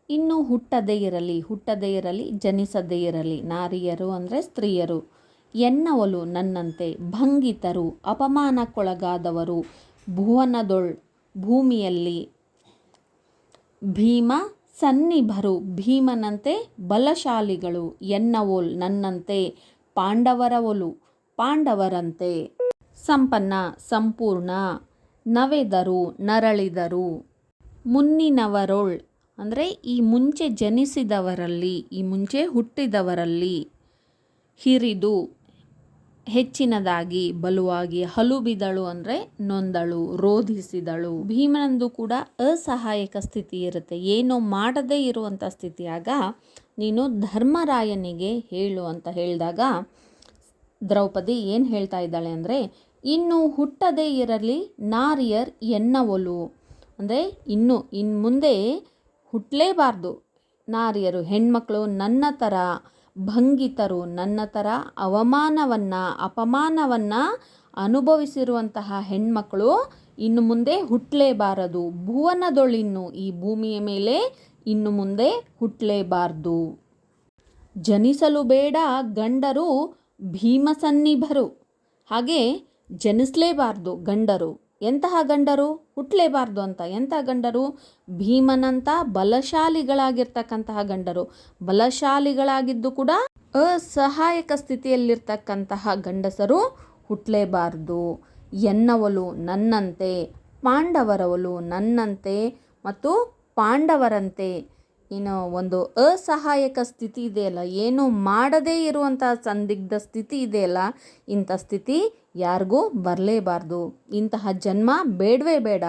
ಇನ್ನು ಹುಟ್ಟದೇ ಇರಲಿ, ಹುಟ್ಟದೇ ಇರಲಿ, ಜನಿಸದೇ ಇರಲಿ, ನಾರಿಯರು ಅಂದರೆ ಸ್ತ್ರೀಯರು, ಎನ್ನವಲು ನನ್ನಂತೆ, ಭಂಗಿತರು ಅಪಮಾನಕ್ಕೊಳಗಾದವರು, ಭುವನದೊಳ್ ಭೂಮಿಯಲ್ಲಿ, ಭೀಮ ಸನ್ನಿಭರು ಭೀಮನಂತೆ ಬಲಶಾಲಿಗಳು, ಎನ್ನವೋಲ್ ನನ್ನಂತೆ, ಪಾಂಡವರವೊಲು ಪಾಂಡವರಂತೆ, ಸಂಪನ್ನ ಸಂಪೂರ್ಣ, ನವೆದರು ನರಳಿದರು, ಮುನ್ನಿನವರೊಳ್ ಅಂದರೆ ಈ ಮುಂಚೆ ಜನಿಸಿದವರಲ್ಲಿ, ಈ ಮುಂಚೆ ಹುಟ್ಟಿದವರಲ್ಲಿ, ಹಿರಿದು ಹೆಚ್ಚಿನದಾಗಿ ಬಲುವಾಗಿ, ಹಲುಬಿದಳು ಅಂದರೆ ನೊಂದಳು, ರೋಧಿಸಿದಳು. ಭೀಮನಂದು ಕೂಡ ಅಸಹಾಯಕ ಸ್ಥಿತಿ ಇರುತ್ತೆ, ಏನೋ ಮಾಡದೇ ಇರುವಂಥ ಸ್ಥಿತಿ. ಆಗ ನೀನು ಧರ್ಮರಾಯನಿಗೆ ಹೇಳು ಅಂತ ಹೇಳಿದಾಗ ದ್ರೌಪದಿ ಏನು ಹೇಳ್ತಾ ಇದ್ದಾಳೆ ಅಂದರೆ, ಇನ್ನು ಹುಟ್ಟದೇ ಇರಲಿ ನಾರಿಯರ್ ಎನ್ನವೊಲು ಅಂದರೆ ಇನ್ನು ಮುಂದೆ ಹುಟ್ಟಲೇಬಾರ್ದು ನಾರಿಯರು, ಹೆಣ್ಮಕ್ಳು ನನ್ನ ಥರ ಭಂಗಿತರು, ನನ್ನ ಥರ ಅವಮಾನವನ್ನು ಅಪಮಾನವನ್ನು ಅನುಭವಿಸಿರುವಂತಹ ಹೆಣ್ಮಕ್ಳು ಇನ್ನು ಮುಂದೆ ಹುಟ್ಟಲೇಬಾರದು. ಭುವನದೊಳಿನ್ನು ಈ ಭೂಮಿಯ ಮೇಲೆ ಇನ್ನು ಮುಂದೆ ಹುಟ್ಟಲೇಬಾರ್ದು. ಜನಿಸಲು ಬೇಡ ಗಂಡರು ಭೀಮಸನ್ನಿಭರು, ಹಾಗೆ ಜನಿಸಲೇಬಾರ್ದು ಗಂಡರು. ಎಂತಹ ಗಂಡರು? ಹುಟ್ಟಲೇಬಾರ್ದು ಅಂತ. ಎಂಥ ಗಂಡರು? ಭೀಮನಂಥ ಬಲಶಾಲಿಗಳಾಗಿರ್ತಕ್ಕಂತಹ ಗಂಡರು. ಬಲಶಾಲಿಗಳಾಗಿದ್ದು ಕೂಡ ಅಸಹಾಯಕ ಸ್ಥಿತಿಯಲ್ಲಿರ್ತಕ್ಕಂತಹ ಗಂಡಸರು ಹುಟ್ಟಲೇಬಾರ್ದು. ಎನ್ನವಲು ನನ್ನಂತೆ, ಪಾಂಡವರವಲು ನನ್ನಂತೆ ಮತ್ತು ಪಾಂಡವರಂತೆ. ಇನ್ನು ಒಂದು ಅಸಹಾಯಕ ಸ್ಥಿತಿ ಇದೆಯಲ್ಲ, ಏನು ಮಾಡದೇ ಇರುವಂತಹ ಸಂದಿಗ್ಧ ಸ್ಥಿತಿ ಇದೆಯಲ್ಲ, ಇಂಥ ಸ್ಥಿತಿ ಯಾರಿಗೂ ಬರಲೇಬಾರ್ದು. ಇಂತಹ ಜನ್ಮ ಬೇಡವೇ ಬೇಡ.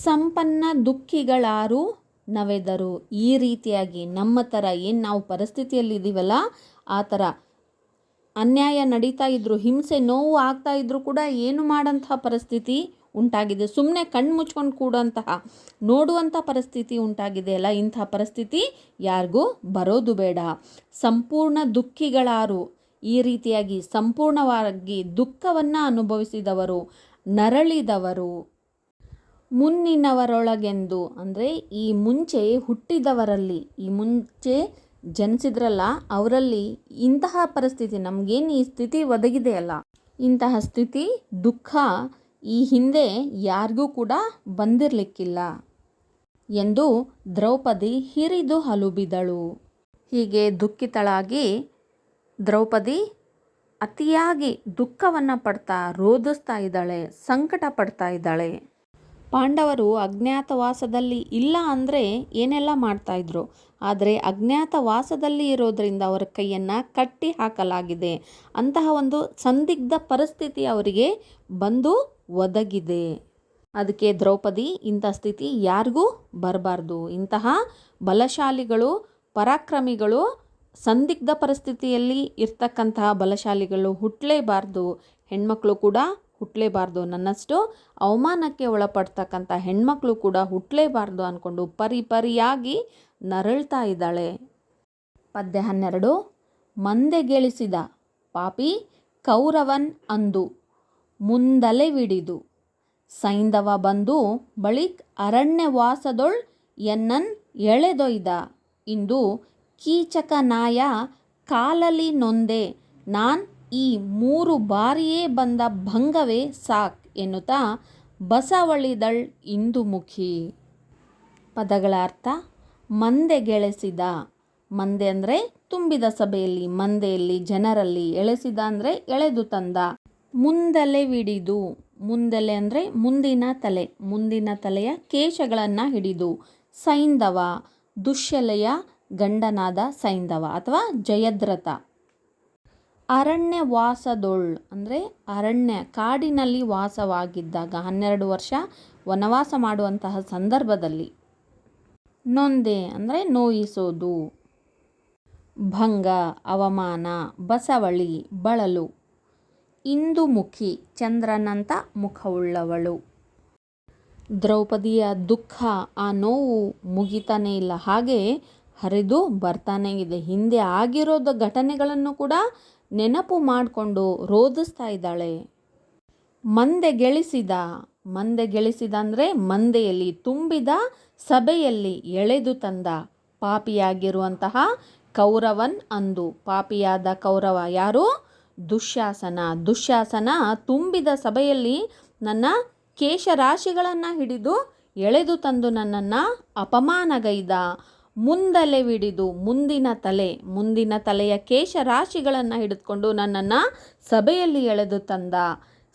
ಸಂಪನ್ನ ದುಃಖಿಗಳಾರು ನವೆದರು. ಈ ರೀತಿಯಾಗಿ ನಮ್ಮ ಥರ ಏನು ನಾವು ಪರಿಸ್ಥಿತಿಯಲ್ಲಿದ್ದೀವಲ್ಲ, ಆ ಥರ ಅನ್ಯಾಯ ನಡೀತಾ ಇದ್ರು, ಹಿಂಸೆ ನೋವು ಆಗ್ತಾ ಇದ್ರು ಕೂಡ ಏನು ಮಾಡೋಂತಹ ಪರಿಸ್ಥಿತಿ ಉಂಟಾಗಿದೆ. ಸುಮ್ಮನೆ ಕಣ್ಣು ಮುಚ್ಕೊಂಡು ಕೂಡೋಂತಹ ನೋಡುವಂಥ ಪರಿಸ್ಥಿತಿ ಉಂಟಾಗಿದೆಯಲ್ಲ, ಇಂಥ ಪರಿಸ್ಥಿತಿ ಯಾರಿಗೂ ಬರೋದು ಬೇಡ. ಸಂಪೂರ್ಣ ದುಃಖಿಗಳಾರು, ಈ ರೀತಿಯಾಗಿ ಸಂಪೂರ್ಣವಾಗಿ ದುಃಖವನ್ನು ಅನುಭವಿಸಿದವರು, ನರಳಿದವರು. ಮುನ್ನಿನವರೊಳಗೆಂದು ಅಂದರೆ ಈ ಮುಂಚೆ ಹುಟ್ಟಿದವರಲ್ಲಿ, ಈ ಮುಂಚೆ ಜನಿಸಿದ್ರಲ್ಲ ಅವರಲ್ಲಿ ಇಂತಹ ಪರಿಸ್ಥಿತಿ, ನಮಗೇನು ಈ ಸ್ಥಿತಿ ಒದಗಿದೆಯಲ್ಲ, ಇಂತಹ ಸ್ಥಿತಿ ದುಃಖ ಈ ಹಿಂದೆ ಯಾರಿಗೂ ಕೂಡ ಬಂದಿರಲಿಕ್ಕಿಲ್ಲ ಎಂದು ದ್ರೌಪದಿ ಹಿರಿದು ಹಲುಬಿದಳು. ಹೀಗೆ ದುಃಖಿತಳಾಗಿ ದ್ರೌಪದಿ ಅತಿಯಾಗಿ ದುಃಖವನ್ನು ಪಡ್ತಾ ರೋಧಿಸ್ತಾ ಇದ್ದಾಳೆ, ಸಂಕಟ ಪಡ್ತಾ ಇದ್ದಾಳೆ. ಪಾಂಡವರು ಅಜ್ಞಾತವಾಸದಲ್ಲಿ ಇಲ್ಲ ಅಂದರೆ ಏನೆಲ್ಲ ಮಾಡ್ತಾಯಿದ್ರು, ಆದರೆ ಅಜ್ಞಾತವಾಸದಲ್ಲಿ ಇರೋದರಿಂದ ಅವರ ಕೈಯನ್ನು ಕಟ್ಟಿ ಹಾಕಲಾಗಿದೆ. ಅಂತಹ ಒಂದು ಸಂದಿಗ್ಧ ಪರಿಸ್ಥಿತಿ ಅವರಿಗೆ ಬಂದು ಒದಗಿದೆ. ಅದಕ್ಕೆ ದ್ರೌಪದಿ ಇಂಥ ಸ್ಥಿತಿ ಯಾರಿಗೂ ಬರಬಾರ್ದು. ಇಂತಹ ಬಲಶಾಲಿಗಳು, ಪರಾಕ್ರಮಿಗಳು, ಸಂದಿಗ್ಧ ಪರಿಸ್ಥಿತಿಯಲ್ಲಿ ಇರ್ತಕ್ಕಂತಹ ಬಲಶಾಲಿಗಳು ಹುಟ್ಟಲೇಬಾರ್ದು. ಹೆಣ್ಮಕ್ಳು ಕೂಡ ಹುಟ್ಟಲೇಬಾರ್ದು. ನನ್ನಷ್ಟು ಅವಮಾನಕ್ಕೆ ಒಳಪಡ್ತಕ್ಕಂಥ ಹೆಣ್ಮಕ್ಳು ಕೂಡ ಹುಟ್ಟಲೇಬಾರ್ದು ಅಂದ್ಕೊಂಡು ಪರಿಯಾಗಿ ನರಳ್ತಾ ಇದ್ದಾಳೆ. ಪದ್ಯ 12. ಮಂದೆಗೆಳಿಸಿದ ಪಾಪಿ ಕೌರವನ್ ಅಂದು ಮುಂದಲೆವಿಡಿದು ಸೈಂಧವ ಬಂದು ಬಳಿಕ್ ಅರಣ್ಯವಾಸದೊಳ್ ಎನ್ನನ್ ಎಳೆದೊಯ್ದ ಇಂದು ಕೀಚಕ ನಾಯ ಕಾಲಲಿ ನೊಂದೆ ನಾನ್ ಈ 3 ಬಾರಿಯೇ ಬಂದ ಭಂಗವೇ ಸಾಕ್ ಎನ್ನುತ್ತಾ ಬಸವಳಿದಳ್ ಇಂದುಮುಖಿ. ಪದಗಳ ಅರ್ಥ: ಮಂದೆ ಗೆಳೆಸಿದ. ಮಂದೆ ಅಂದರೆ ತುಂಬಿದ ಸಭೆಯಲ್ಲಿ, ಮಂದೆಯಲ್ಲಿ, ಜನರಲ್ಲಿ. ಎಳೆಸಿದ ಅಂದರೆ ಎಳೆದು ತಂದ. ಮುಂದೆಲೆವಿಡಿದು. ಮುಂದೆಲೆ ಅಂದರೆ ಮುಂದಿನ ತಲೆ, ಮುಂದಿನ ತಲೆಯ ಕೇಶಗಳನ್ನು ಹಿಡಿದು. ಸೈಂಧವ, ದುಶ್ಶಲೆಯ ಗಂಡನಾದ ಸೈಂಧವ ಅಥವಾ ಜಯದ್ರಥ. ಅರಣ್ಯವಾಸದೊಳ್ ಅಂದರೆ ಅರಣ್ಯ, ಕಾಡಿನಲ್ಲಿ ವಾಸವಾಗಿದ್ದಾಗ, 12 ವರ್ಷ ವನವಾಸ ಮಾಡುವಂತಹ ಸಂದರ್ಭದಲ್ಲಿ. ನೊಂದೆ ಅಂದರೆ ನೋಯಿಸೋದು. ಭಂಗ, ಅವಮಾನ. ಬಸವಳಿ, ಬಳಲು. ಇಂದುಮುಖಿ, ಚಂದ್ರನಂತ ಮುಖವುಳ್ಳವಳು. ದ್ರೌಪದಿಯ ದುಃಖ, ಆ ನೋವು ಮುಗಿತಾನೇ ಇಲ್ಲ, ಹಾಗೆ ಹರಿದು ಬರ್ತಾನೇ ಇದೆ. ಹಿಂದೆ ಆಗಿರೋದ ಘಟನೆಗಳನ್ನು ಕೂಡ ನೆನಪು ಮಾಡಿಕೊಂಡು ರೋಧಿಸ್ತಾ ಇದ್ದಾಳೆ. ಮಂದೆ ಗೆಳಿಸಿದ. ಮಂದೆ ಗೆಳಿಸಿದ ಅಂದರೆ ಮಂದೆಯಲ್ಲಿ, ತುಂಬಿದ ಸಭೆಯಲ್ಲಿ ಎಳೆದು ತಂದ. ಪಾಪಿಯಾಗಿರುವಂತಹ ಕೌರವನ್ ಅಂದು. ಪಾಪಿಯಾದ ಕೌರವ ಯಾರು? ದುಶ್ಯಾಸನ. ದುಶ್ಯಾಸನ ತುಂಬಿದ ಸಭೆಯಲ್ಲಿ ನನ್ನ ಕೇಶರಾಶಿಗಳನ್ನು ಹಿಡಿದು ಎಳೆದು ತಂದು ನನ್ನನ್ನು ಅಪಮಾನಗೈದ. ಮುಂದೆಲೆವಿಡಿದು, ಮುಂದಿನ ತಲೆ, ಮುಂದಿನ ತಲೆಯ ಕೇಶರಾಶಿಗಳನ್ನು ಹಿಡಿದುಕೊಂಡು ನನ್ನನ್ನು ಸಭೆಯಲ್ಲಿ ಎಳೆದು ತಂದ.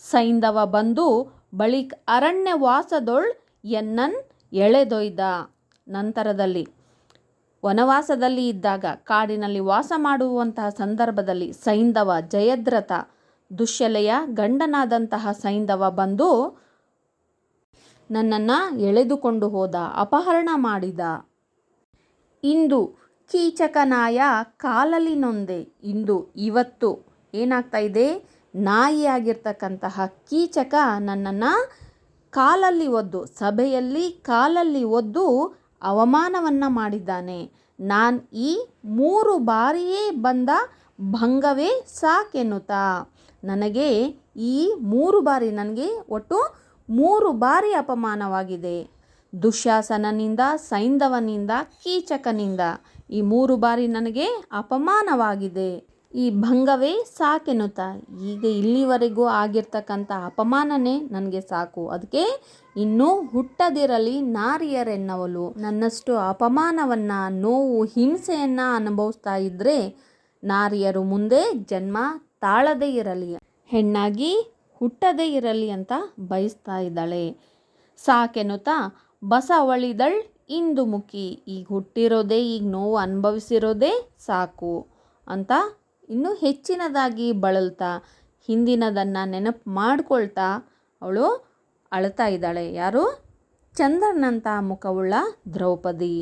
ಸೈಂಧವ ಬಂದು ಬಳಿಕ ಅರಣ್ಯವಾಸದೊಳ್ ಎನ್ನನ್ ಎಳೆದೊಯ್ದ. ನಂತರದಲ್ಲಿ ವನವಾಸದಲ್ಲಿ ಇದ್ದಾಗ, ಕಾಡಿನಲ್ಲಿ ವಾಸ ಮಾಡುವಂತಹ ಸಂದರ್ಭದಲ್ಲಿ ಸೈಂಧವ, ಜಯದ್ರಥ, ದುಶ್ಶಲೆಯ ಗಂಡನಾದಂತಹ ಸೈಂಧವ ಬಂದು ನನ್ನನ್ನು ಎಳೆದುಕೊಂಡು ಹೋದ, ಅಪಹರಣ ಮಾಡಿದ. ಇಂದು ಕೀಚಕನಾಯ ಕಾಲಲ್ಲಿ ನೊಂದೆ. ಇಂದು, ಇವತ್ತು ಏನಾಗ್ತಾ ಇದೆ? ನಾಯಿಯಾಗಿರ್ತಕ್ಕಂತಹ ಕೀಚಕ ನನ್ನನ್ನು ಕಾಲಲ್ಲಿ ಒದ್ದು, ಸಭೆಯಲ್ಲಿ ಕಾಲಲ್ಲಿ ಒದ್ದು ಅವಮಾನವನ್ನು ಮಾಡಿದ್ದಾನೆ. ನಾನು ಈ 3 ಬಾರಿಯೇ ಬಂದ ಭಂಗವೇ ಸಾಕೆನ್ನುತ್ತಾ, ನನಗೆ ಈ 3 ಬಾರಿ, ನನಗೆ ಒಟ್ಟು 3 ಬಾರಿ ಅಪಮಾನವಾಗಿದೆ. ದುಶ್ಯಾಸನನಿಂದ, ಸೈಂಧವನಿಂದ, ಕೀಚಕನಿಂದ ಈ 3 ಬಾರಿ ನನಗೆ ಅಪಮಾನವಾಗಿದೆ. ಈ ಭಂಗವೇ ಸಾಕೆನ್ನುತ್ತಾ, ಈಗ ಇಲ್ಲಿವರೆಗೂ ಆಗಿರ್ತಕ್ಕಂಥ ಅಪಮಾನನೇ ನನಗೆ ಸಾಕು. ಅದಕ್ಕೆ ಇನ್ನೂ ಹುಟ್ಟದಿರಲಿ ನಾರಿಯರೆನ್ನವಳು. ನನ್ನಷ್ಟು ಅಪಮಾನವನ್ನು, ನೋವು, ಹಿಂಸೆಯನ್ನು ಅನುಭವಿಸ್ತಾ ಇದ್ದರೆ ನಾರಿಯರು ಮುಂದೆ ಜನ್ಮ ತಾಳದೇ ಇರಲಿ, ಹೆಣ್ಣಾಗಿ ಹುಟ್ಟದೇ ಇರಲಿ ಅಂತ ಬಯಸ್ತಾ ಇದ್ದಾಳೆ. ಸಾಕೆನ್ನುತ್ತಾ ಬಸವಳಿದಳ್ ಇಂದುಮುಖಿ. ಈಗ ಹುಟ್ಟಿರೋದೇ, ಈಗ ನೋವು ಅನುಭವಿಸಿರೋದೇ ಸಾಕು ಅಂತ ಇನ್ನೂ ಹೆಚ್ಚಿನದಾಗಿ ಬಳಲ್ತಾ, ಹಿಂದಿನದನ್ನು ನೆನಪು ಮಾಡ್ಕೊಳ್ತಾ ಅವಳು ಅಳ್ತಾ ಇದ್ದಾಳೆ. ಯಾರು? ಚಂದ್ರನಂಥ ಮುಖವುಳ್ಳ ದ್ರೌಪದಿ.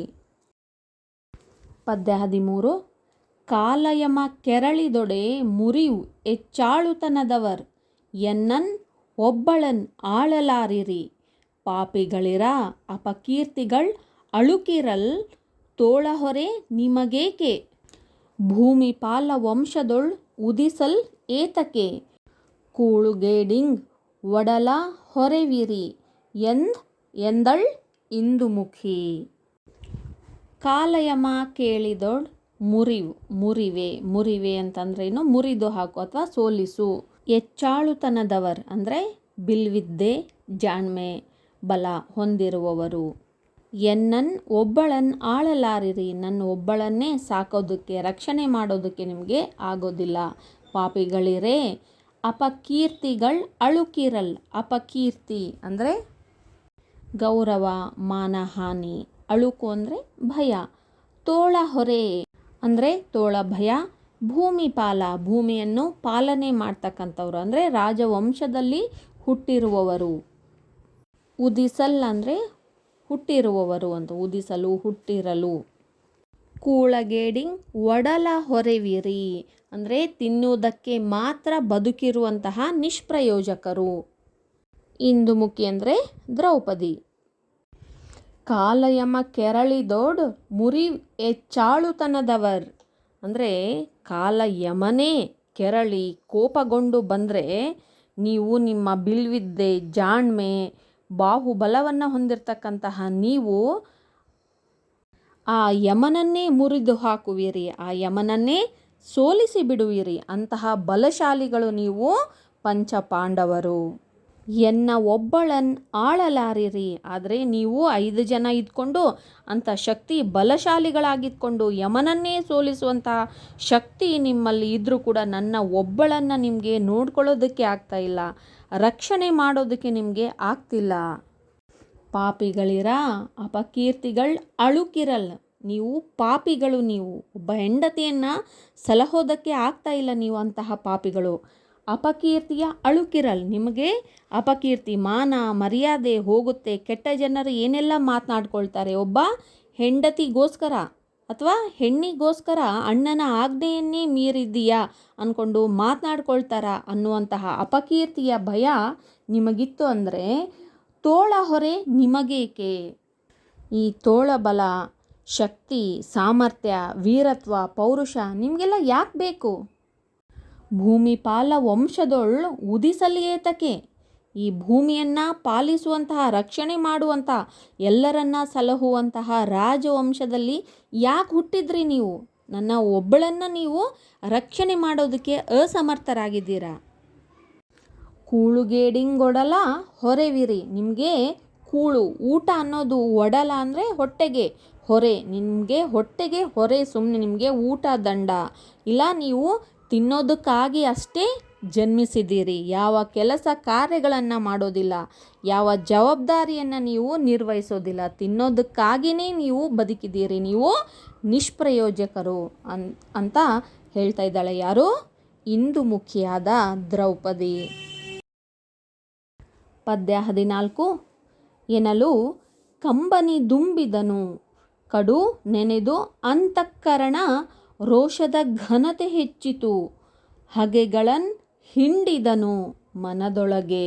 ಪದ್ಯ 13. ಕಾಲಯಮ ಕೆರಳಿದೊಡೆ ಮುರಿವು ಹೆಚ್ಚಾಳುತನದವರ್ ಎನ್ನನ್ ಒಬ್ಬಳನ್ ಆಳಲಾರಿರಿ. ಪಾಪಿಗಳಿರ ಅಪಕೀರ್ತಿಗಳ್ ಅಳುಕಿರಲ್ ತೋಳಹೊರೆ ನಿಮಗೇಕೆ. ಭೂಮಿ ಪಾಲ ವಂಶದೊಳ್ ಉದಿಸಲ್ ಏತಕೆ. ಕೂಳುಗೇಡಿಂಗ್ ಒಡಲ ಹೊರೆವಿರಿ ಎಂದಳ್ ಇಂದುಮುಖಿ. ಕಾಲಯಮ ಕೇಳಿದೊಳ್ ಮುರಿವು, ಮುರಿವೆ. ಮುರಿವೆ ಅಂತಂದ್ರೇನು? ಮುರಿದು ಹಾಕು ಅಥವಾ ಸೋಲಿಸು. ಹೆಚ್ಚಾಳುತನದವರ್ ಅಂದರೆ ಬಿಲ್ವಿದ್ದೆ, ಜಾಣ್ಮೆ, ಬಲ ಹೊಂದಿರುವವರು. ಎನ್ನನ್ ಒಬ್ಬಳನ್ ಆಳಲಾರಿರಿ. ನನ್ನ ಒಬ್ಬಳನ್ನೇ ಸಾಕೋದಕ್ಕೆ, ರಕ್ಷಣೆ ಮಾಡೋದಕ್ಕೆ ನಿಮಗೆ ಆಗೋದಿಲ್ಲ. ಪಾಪಿಗಳಿರೇ ಅಪಕೀರ್ತಿಗಳ್ ಅಳುಕಿರಲ್. ಅಪಕೀರ್ತಿ ಅಂದರೆ ಗೌರವ, ಮಾನಹಾನಿ. ಅಳುಕು ಅಂದರೆ ಭಯ. ತೋಳ ಹೊರೆ ಅಂದರೆ ತೋಳ ಭಯ. ಭೂಮಿ ಪಾಲ, ಭೂಮಿಯನ್ನು ಪಾಲನೆ ಮಾಡ್ತಕ್ಕಂಥವ್ರು ಅಂದರೆ ರಾಜವಂಶದಲ್ಲಿ ಹುಟ್ಟಿರುವವರು. ಉದಿಸಲ್ ಅಂದರೆ ಹುಟ್ಟಿರುವವರು ಅಂತ, ಉದಿಸಲು, ಹುಟ್ಟಿರಲು. ಕೂಳಗೇಡಿಂಗ್ ಒಡಲ ಹೊರೆವಿರಿ ಅಂದರೆ ತಿನ್ನುವುದಕ್ಕೆ ಮಾತ್ರ ಬದುಕಿರುವಂತಹ ನಿಷ್ಪ್ರಯೋಜಕರು. ಇಂದುಮುಖಿ ಅಂದರೆ ದ್ರೌಪದಿ. ಕಾಲಯಮ ಕೆರಳಿದೋಡ್ ಮುರಿ ಹೆಚ್ಚಾಳುತನದವರ್ ಅಂದರೆ ಕಾಲಯಮನೇ ಕೆರಳಿ ಕೋಪಗೊಂಡು ಬಂದರೆ ನೀವು ನಿಮ್ಮ ಬಿಲ್ವಿದ್ದೆ, ಜಾಣ್ಮೆ, ಬಾಹುಬಲವನ್ನು ಹೊಂದಿರತಕ್ಕಂತಹ ನೀವು ಆ ಯಮನನ್ನೇ ಮುರಿದು ಹಾಕುವಿರಿ, ಆ ಯಮನನ್ನೇ ಸೋಲಿಸಿ ಬಿಡುವಿರಿ. ಅಂತಹ ಬಲಶಾಲಿಗಳು ನೀವು ಪಂಚಪಾಂಡವರು. ಎನ್ನ ಒಬ್ಬಳನ್ ಆಳಲಾರಿರಿ. ಆದರೆ ನೀವು 5 ಜನ ಇದ್ಕೊಂಡು ಅಂಥ ಶಕ್ತಿ ಬಲಶಾಲಿಗಳಾಗಿದ್ಕೊಂಡು ಯಮನನ್ನೇ ಸೋಲಿಸುವಂತಹ ಶಕ್ತಿ ನಿಮ್ಮಲ್ಲಿ ಇದ್ದರೂ ಕೂಡ ನನ್ನ ಒಬ್ಬಳನ್ನು ನಿಮಗೆ ನೋಡ್ಕೊಳ್ಳೋದಕ್ಕೆ ಆಗ್ತಾ ಇಲ್ಲ, ರಕ್ಷಣೆ ಮಾಡೋದಕ್ಕೆ ನಿಮಗೆ ಆಗ್ತಿಲ್ಲ. ಪಾಪಿಗಳಿರ ಅಪಕೀರ್ತಿಗಳು ಅಳುಕಿರಲ್. ನೀವು ಪಾಪಿಗಳು. ನೀವು ಒಬ್ಬ ಹೆಂಡತಿಯನ್ನು ಸಲಹೋದಕ್ಕೆ ಆಗ್ತಾ ಇಲ್ಲ. ನೀವು ಅಂತಹ ಪಾಪಿಗಳು. ಅಪಕೀರ್ತಿಯ ಅಳುಕಿರಲ್. ನಿಮಗೆ ಅಪಕೀರ್ತಿ, ಮಾನ ಮರ್ಯಾದೆ ಹೋಗುತ್ತೆ. ಕೆಟ್ಟ ಜನರು ಏನೆಲ್ಲ ಮಾತನಾಡ್ಕೊಳ್ತಾರೆ. ಒಬ್ಬ ಹೆಂಡತಿಗೋಸ್ಕರ ಅಥವಾ ಹೆಣ್ಣಿಗೋಸ್ಕರ ಅಣ್ಣನ ಆಜ್ಞೆಯನ್ನೇ ಮೀರಿದ್ದೀಯಾ ಅಂದ್ಕೊಂಡು ಮಾತನಾಡ್ಕೊಳ್ತಾರ ಅನ್ನುವಂತಹ ಅಪಕೀರ್ತಿಯ ಭಯ ನಿಮಗಿತ್ತು ಅಂದರೆ ತೋಳ ಹೊರೆ ನಿಮಗೇಕೆ? ಈ ತೋಳ ಬಲ, ಶಕ್ತಿ, ಸಾಮರ್ಥ್ಯ, ವೀರತ್ವ, ಪೌರುಷ ನಿಮಗೆಲ್ಲ ಯಾಕೆ ಬೇಕು? ಭೂಮಿ ಪಾಲ ವಂಶದೊಳ್ ಉದಿಸಲಿಯೇತಕ್ಕೆ. ಈ ಭೂಮಿಯನ್ನು ಪಾಲಿಸುವಂತಹ, ರಕ್ಷಣೆ ಮಾಡುವಂತಹ, ಎಲ್ಲರನ್ನ ಸಲಹುವಂತಹ ರಾಜವಂಶದಲ್ಲಿ ಯಾಕೆ ಹುಟ್ಟಿದ್ರಿ ನೀವು? ನನ್ನ ಒಬ್ಬಳನ್ನು ನೀವು ರಕ್ಷಣೆ ಮಾಡೋದಕ್ಕೆ ಅಸಮರ್ಥರಾಗಿದ್ದೀರಾ. ಕೂಳುಗೇಡಿಂಗೊಡಲ ಹೊರೆವಿರಿ. ನಿಮಗೆ ಕೂಳು, ಊಟ ಅನ್ನೋದು ಒಡಲ ಅಂದರೆ ಹೊಟ್ಟೆಗೆ ಹೊರೆ. ನಿಮಗೆ ಹೊಟ್ಟೆಗೆ ಹೊರೆ. ಸುಮ್ಮನೆ ನಿಮಗೆ ಊಟ ದಂಡ ಇಲ್ಲ. ನೀವು ತಿನ್ನೋದಕ್ಕಾಗಿ ಅಷ್ಟೇ ಜನ್ಮಿಸಿದ್ದೀರಿ. ಯಾವ ಕೆಲಸ ಕಾರ್ಯಗಳನ್ನು ಮಾಡೋದಿಲ್ಲ, ಯಾವ ಜವಾಬ್ದಾರಿಯನ್ನು ನೀವು ನಿರ್ವಹಿಸೋದಿಲ್ಲ. ತಿನ್ನೋದಕ್ಕಾಗಿಯೇ ನೀವು ಬದುಕಿದ್ದೀರಿ. ನೀವು ನಿಷ್ಪ್ರಯೋಜಕರು ಅಂತ ಹೇಳ್ತಾ ಇದ್ದಾಳೆ. ಯಾರು? ಇಂದು ಮುಖಿಯಾದ ದ್ರೌಪದಿ. ಪದ್ಯ 14 ಎನ್ನಲು ಕಂಬನಿ ದುಂಬಿದನು ಕಡು ನೆನೆದು ಅಂತಃಕರಣ ರೋಷದ ಘನತೆ ಹೆಚ್ಚಿತು ಹಗೆಗಳನ್ ಹಿಂಡಿದನು ಮನದೊಳಗೆ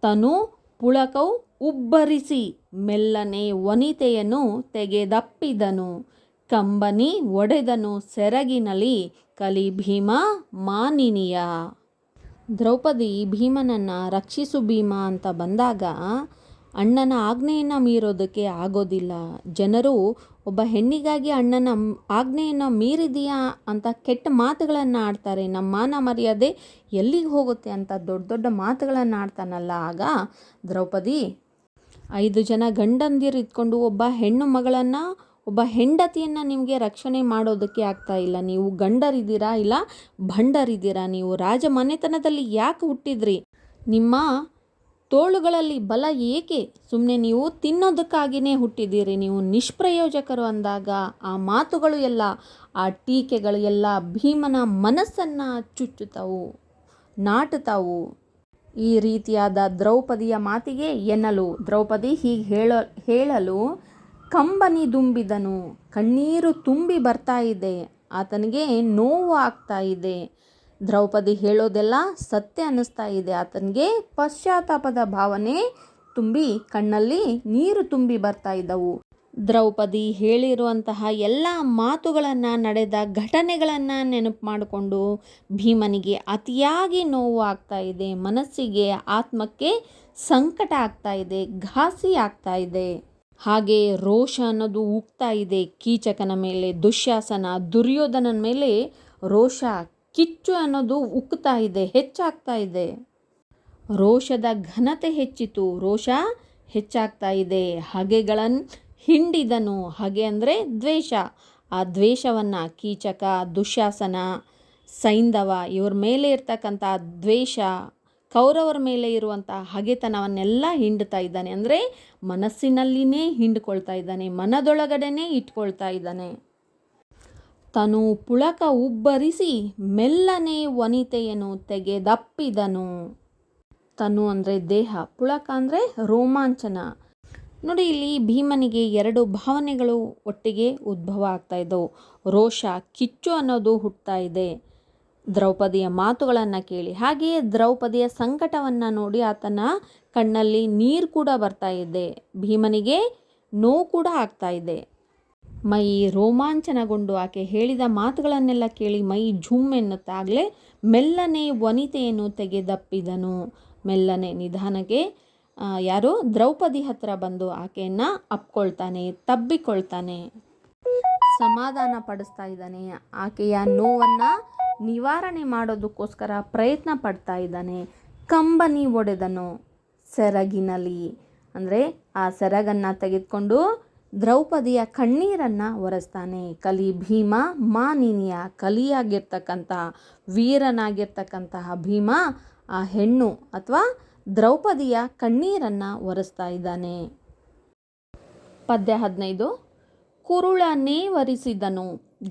ತನು ಪುಳಕೌ ಉಬ್ಬರಿಸಿ ಮೆಲ್ಲನೆ ವನಿತೆಯನ್ನು ತೆಗೆದಪ್ಪಿದನು ಕಂಬನಿ ಒಡೆದನು ಸೆರಗಿನಲಿ ಕಲಿ ಭೀಮ ಮಾನಿನಿಯ. ದ್ರೌಪದಿ ಭೀಮನನ್ನು ರಕ್ಷಿಸು ಭೀಮ ಅಂತ ಬಂದಾಗ ಅಣ್ಣನ ಆಜ್ಞೆಯನ್ನು ಮೀರೋದಕ್ಕೆ ಆಗೋದಿಲ್ಲ. ಜನರು ಒಬ್ಬ ಹೆಣ್ಣಿಗಾಗಿ ಅಣ್ಣನ ಆಜ್ಞೆಯನ್ನು ಮೀರಿದೆಯಾ ಅಂತ ಕೆಟ್ಟ ಮಾತುಗಳನ್ನು ಆಡ್ತಾರೆ. ನಮ್ಮ ಮಾನ ಮರ್ಯಾದೆ ಎಲ್ಲಿಗೆ ಹೋಗುತ್ತೆ ಅಂತ ದೊಡ್ಡ ದೊಡ್ಡ ಮಾತುಗಳನ್ನು ಆಡ್ತಾನಲ್ಲ. ಆಗ ದ್ರೌಪದಿ 5 ಜನ ಗಂಡಂದಿರು ಇದ್ಕೊಂಡು ಒಬ್ಬ ಹೆಣ್ಣು ಮಗಳನ್ನು, ಒಬ್ಬ ಹೆಂಡತಿಯನ್ನು ನಿಮಗೆ ರಕ್ಷಣೆ ಮಾಡೋದಕ್ಕೆ ಆಗ್ತಾ ಇಲ್ಲ. ನೀವು ಗಂಡರಿದ್ದೀರಾ ಇಲ್ಲ ಭಂಡರಿದ್ದೀರಾ? ನೀವು ರಾಜ ಮನೆತನದಲ್ಲಿ ಯಾಕೆ ಹುಟ್ಟಿದ್ರಿ? ನಿಮ್ಮ ತೋಳುಗಳಲ್ಲಿ ಬಲ ಏಕೆ? ಸುಮ್ಮನೆ ನೀವು ತಿನ್ನೋದಕ್ಕಾಗಿಯೇ ಹುಟ್ಟಿದ್ದೀರಿ. ನೀವು ನಿಷ್ಪ್ರಯೋಜಕರು ಅಂದಾಗ ಆ ಮಾತುಗಳು ಎಲ್ಲ, ಆ ಟೀಕೆಗಳು ಎಲ್ಲ ಭೀಮನ ಮನಸ್ಸನ್ನು ಚುಚ್ಚುತ್ತವು, ನಾಟುತ್ತವು. ಈ ರೀತಿಯಾದ ದ್ರೌಪದಿಯ ಮಾತಿಗೆ ಎನ್ನಲು, ದ್ರೌಪದಿ ಹೀಗೆ ಹೇಳಲು ಕಂಬನಿ ದುಂಬಿದನು, ಕಣ್ಣೀರು ತುಂಬಿ ಬರ್ತಾ ಇದೆ, ಆತನಿಗೆ ನೋವು ಆಗ್ತಾ ಇದೆ. ದ್ರೌಪದಿ ಹೇಳೋದೆಲ್ಲ ಸತ್ಯ ಅನ್ನಿಸ್ತಾ ಇದೆ. ಆತನಿಗೆ ಪಶ್ಚಾತ್ತಾಪದ ಭಾವನೆ ತುಂಬಿ ಕಣ್ಣಲ್ಲಿ ನೀರು ತುಂಬಿ ಬರ್ತಾ ಇದ್ದವು. ದ್ರೌಪದಿ ಹೇಳಿರುವಂತಹ ಎಲ್ಲ ಮಾತುಗಳನ್ನು, ನಡೆದ ಘಟನೆಗಳನ್ನು ನೆನಪು ಮಾಡಿಕೊಂಡು ಭೀಮನಿಗೆ ಅತಿಯಾಗಿ ನೋವು ಆಗ್ತಾ ಇದೆ. ಮನಸ್ಸಿಗೆ, ಆತ್ಮಕ್ಕೆ ಸಂಕಟ ಆಗ್ತಾ ಇದೆ, ಘಾಸಿ ಆಗ್ತಾ ಇದೆ. ಹಾಗೆ ರೋಷ ಅನ್ನೋದು ಉಕ್ತಾ ಇದೆ ಕೀಚಕನ ಮೇಲೆ, ದುಶ್ಯಾಸನ ದುರ್ಯೋಧನನ ಮೇಲೆ ರೋಷ, ಕಿಚ್ಚು ಅನ್ನೋದು ಉಕ್ತಾ ಇದೆ, ಹೆಚ್ಚಾಗ್ತಾ ಇದೆ. ರೋಷದ ಘನತೆ ಹೆಚ್ಚಿತು, ರೋಷ ಹೆಚ್ಚಾಗ್ತಾ ಇದೆ. ಹಗೆಗಳನ್ನು ಹಿಂಡಿದನು. ಹಗೆ ಅಂದರೆ ದ್ವೇಷ. ಆ ದ್ವೇಷವನ್ನು ಕೀಚಕ, ದುಶ್ಯಾಸನ, ಸೈಂಧವ ಇವ್ರ ಮೇಲೆ ಇರ್ತಕ್ಕಂಥ ದ್ವೇಷ, ಕೌರವರ ಮೇಲೆ ಇರುವಂಥ ಹಗೆತನವನ್ನೆಲ್ಲ ಹಿಂಡ್ತಾ ಇದ್ದಾನೆ. ಅಂದರೆ ಮನಸ್ಸಿನಲ್ಲಿನೇ ಹಿಂಡ್ಕೊಳ್ತಾ ಇದ್ದಾನೆ, ಮನದೊಳಗಡೆನೇ ಇಟ್ಕೊಳ್ತಾ ಇದ್ದಾನೆ. ತನು ಪುಳಕ ಉಬ್ಬರಿಸಿ ಮೆಲ್ಲನೆ ವನಿತೆಯನ್ನು ತೆಗೆದಪ್ಪಿದನು. ತನು ಅಂದರೆ ದೇಹ, ಪುಳಕ ಅಂದರೆ ರೋಮಾಂಚನ. ನೋಡಿ, ಇಲ್ಲಿ ಭೀಮನಿಗೆ 2 ಭಾವನೆಗಳು ಒಟ್ಟಿಗೆ ಉದ್ಭವ ಆಗ್ತಾ ಇದ್ದವು. ರೋಷ, ಕಿಚ್ಚು ಅನ್ನೋದು ಹುಟ್ಟುತ್ತಾ ಇದೆ ದ್ರೌಪದಿಯ ಮಾತುಗಳನ್ನು ಕೇಳಿ. ಹಾಗೆಯೇ ದ್ರೌಪದಿಯ ಸಂಕಟವನ್ನು ನೋಡಿ ಆತನ ಕಣ್ಣಲ್ಲಿ ನೀರು ಕೂಡ ಬರ್ತಾ ಇದೆ. ಭೀಮನಿಗೆ ನೋವು ಕೂಡ ಆಗ್ತಾ ಇದೆ. ಮೈ ರೋಮಾಂಚನಗೊಂಡು ಆಕೆ ಹೇಳಿದ ಮಾತುಗಳನ್ನೆಲ್ಲ ಕೇಳಿ ಮೈ ಝುಮ್ ಎನ್ನುತ್ತಾಗಲೇ ಮೆಲ್ಲನೆ ವನಿತೆಯನ್ನು ತೆಗೆದಪ್ಪಿದನು. ಮೆಲ್ಲನೆ ನಿಧಾನಕ್ಕೆ ಯಾರೋ ದ್ರೌಪದಿ ಹತ್ರ ಬಂದು ಆಕೆಯನ್ನು ಅಪ್ಕೊಳ್ತಾನೆ, ತಬ್ಬಿಕೊಳ್ತಾನೆ, ಸಮಾಧಾನ ಪಡಿಸ್ತಾ ಇದ್ದಾನೆ. ಆಕೆಯ ನೋವನ್ನು ನಿವಾರಣೆ ಮಾಡೋದಕ್ಕೋಸ್ಕರ ಪ್ರಯತ್ನ ಪಡ್ತಾ ಇದ್ದಾನೆ. ಕಂಬನಿ ಒಡೆದನು ಸೆರಗಿನಲಿ. ಅಂದರೆ ಆ ಸೆರಗನ್ನು ತೆಗೆದುಕೊಂಡು ದ್ರೌಪದಿಯ ಕಣ್ಣೀರನ್ನು ಒರೆಸ್ತಾನೆ. ಕಲಿ ಭೀಮ ಮಾನಿನಿಯ ಕಲಿಯಾಗಿರ್ತಕ್ಕಂತಹ ವೀರನಾಗಿರ್ತಕ್ಕಂತಹ ಭೀಮ ಆ ಹೆಣ್ಣು ಅಥವಾ ದ್ರೌಪದಿಯ ಕಣ್ಣೀರನ್ನು ಒರೆಸ್ತಾ ಇದ್ದಾನೆ. ಪದ್ಯ 15. ಕುರುಳನೇವರಿಸಿದನು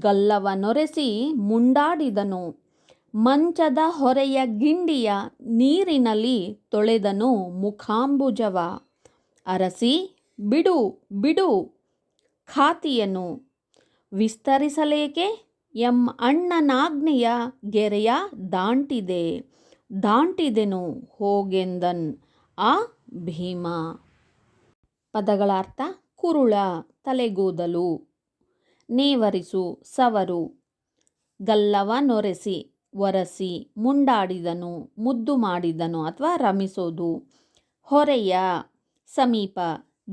ಗಲ್ಲವ ನೊರೆಸಿ ಮುಂಡಾಡಿದನು ಮಂಚದ ಹೊರೆಯ ಗಿಂಡಿಯ ನೀರಿನಲ್ಲಿ ತೊಳೆದನು ಮುಖಾಂಬುಜವ ಅರಸಿ ಬಿಡು ಬಿಡು ಖಾತಿಯನ್ನು ವಿಸ್ತರಿಸಲೇಕೆ ಅಣ್ಣನಾಜ್ಞೆಯ ಗೆರೆಯ ದಾಂಟಿದೆನು ಹೋಗೆಂದನ್ ಆ ಭೀಮ. ಪದಗಳ ಅರ್ಥ: ಕುರುಳ ತಲೆಗೂದಲು, ನೇವರಿಸು ಸವರು, ಗಲ್ಲವ ನೊರೆಸಿ ಒರಸಿ, ಮುಂಡಾಡಿದನು ಮುದ್ದು ಮಾಡಿದನು ಅಥವಾ ರಮಿಸೋದು, ಹೊರೆಯ ಸಮೀಪ,